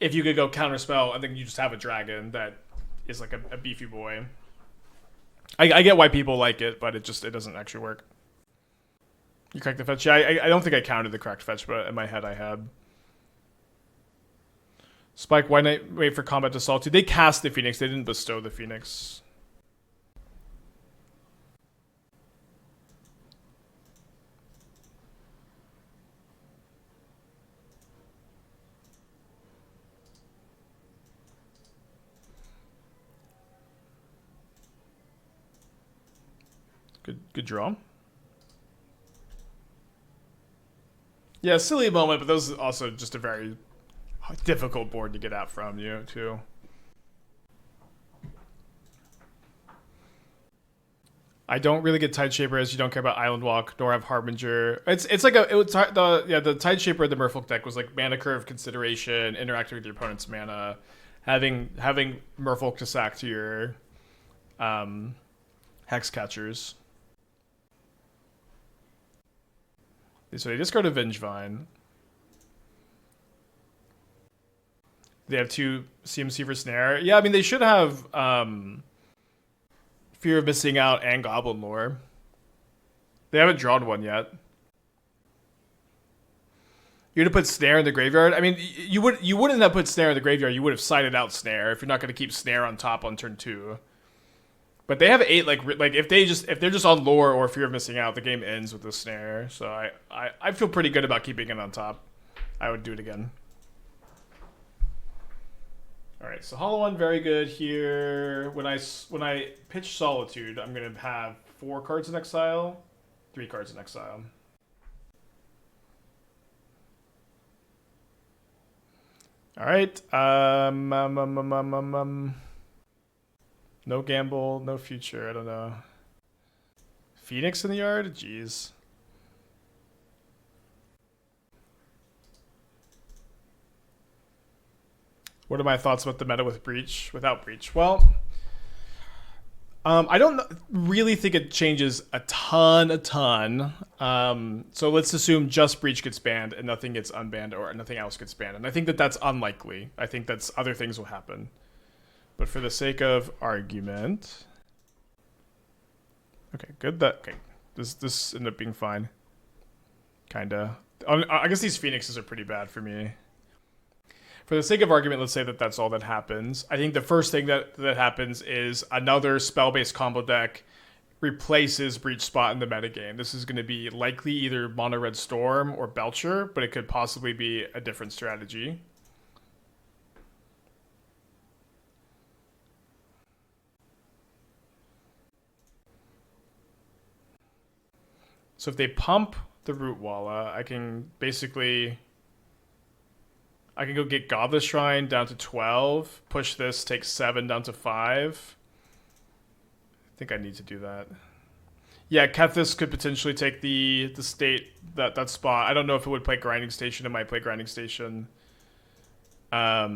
if you could go Counterspell and then you just have a dragon that is like a beefy boy. I get why people like it, but it doesn't actually work. You cracked the fetch? Yeah, I don't think I counted the cracked fetch, but in my head I had. Spike, why not wait for combat to Solitude? They cast the Phoenix. They didn't bestow the Phoenix. Good draw. Yeah, silly moment, but those are also just a very difficult board to get out from you, too. I don't really get Tideshaper as you don't care about Island Walk, nor have Harbinger. It's like the Tideshaper of the Merfolk deck was like mana curve consideration, interacting with your opponent's mana, having Merfolk to sack to your Hex Catchers. So they discard a Vengevine. They have 2 CMC for Snare. Yeah, I mean, they should have Fear of Missing Out and Goblin Lore. They haven't drawn one yet. You're going to put Snare in the graveyard? I mean, you wouldn't have put Snare in the graveyard. You would have sided out Snare if you're not going to keep Snare on top on turn 2. But they have 8, like if they're just on Lore or Fear of Missing Out, the game ends with the Snare. So I feel pretty good about keeping it on top. I would do it again. All right, so Hollow 1, very good here. When I pitch Solitude, I'm gonna have 4 cards in exile, 3 cards in exile. All right. No gamble, no future. I don't know. Phoenix in the yard? Jeez. What are my thoughts about the meta with Breach? Without Breach? Well, I don't really think it changes a ton. So let's assume just Breach gets banned and nothing gets unbanned or nothing else gets banned. And I think that's unlikely. I think other things will happen. But for the sake of argument, okay, good. This ended up being fine. Kinda. I guess these Phoenixes are pretty bad for me. For the sake of argument, let's say that's all that happens. I think the first thing that happens is another spell-based combo deck replaces Breach Spot in the metagame. This is going to be likely either Mono Red Storm or Belcher, but it could possibly be a different strategy. So if they pump the Root Walla, I can basically I can go get Godless Shrine down to 12. Push this, take 7 down to 5. I think I need to do that. Yeah, Kethis could potentially take the state that spot. I don't know if it would play Grinding Station. It might play Grinding Station. But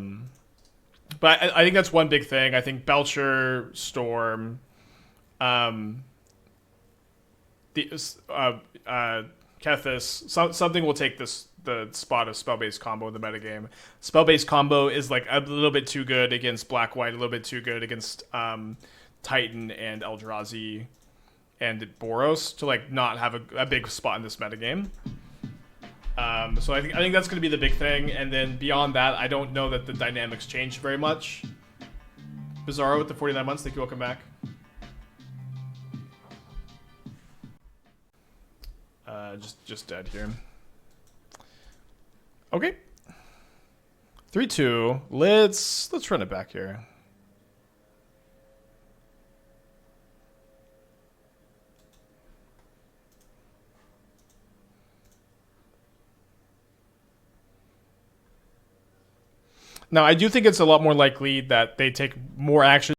I think that's one big thing. I think Belcher, Storm, Kethis, something will take the spot of spell-based combo in the metagame. Spell-based combo is like a little bit too good against Black-White, a little bit too good against Titan and Eldrazi and Boros to like not have a big spot in this metagame. So I think that's going to be the big thing, and then beyond that, I don't know that the dynamics change very much. Bizarro with the 49 months, thank you, welcome back. Just dead here. Okay. 3-2. Let's run it back here. Now, I do think it's a lot more likely that they take more action.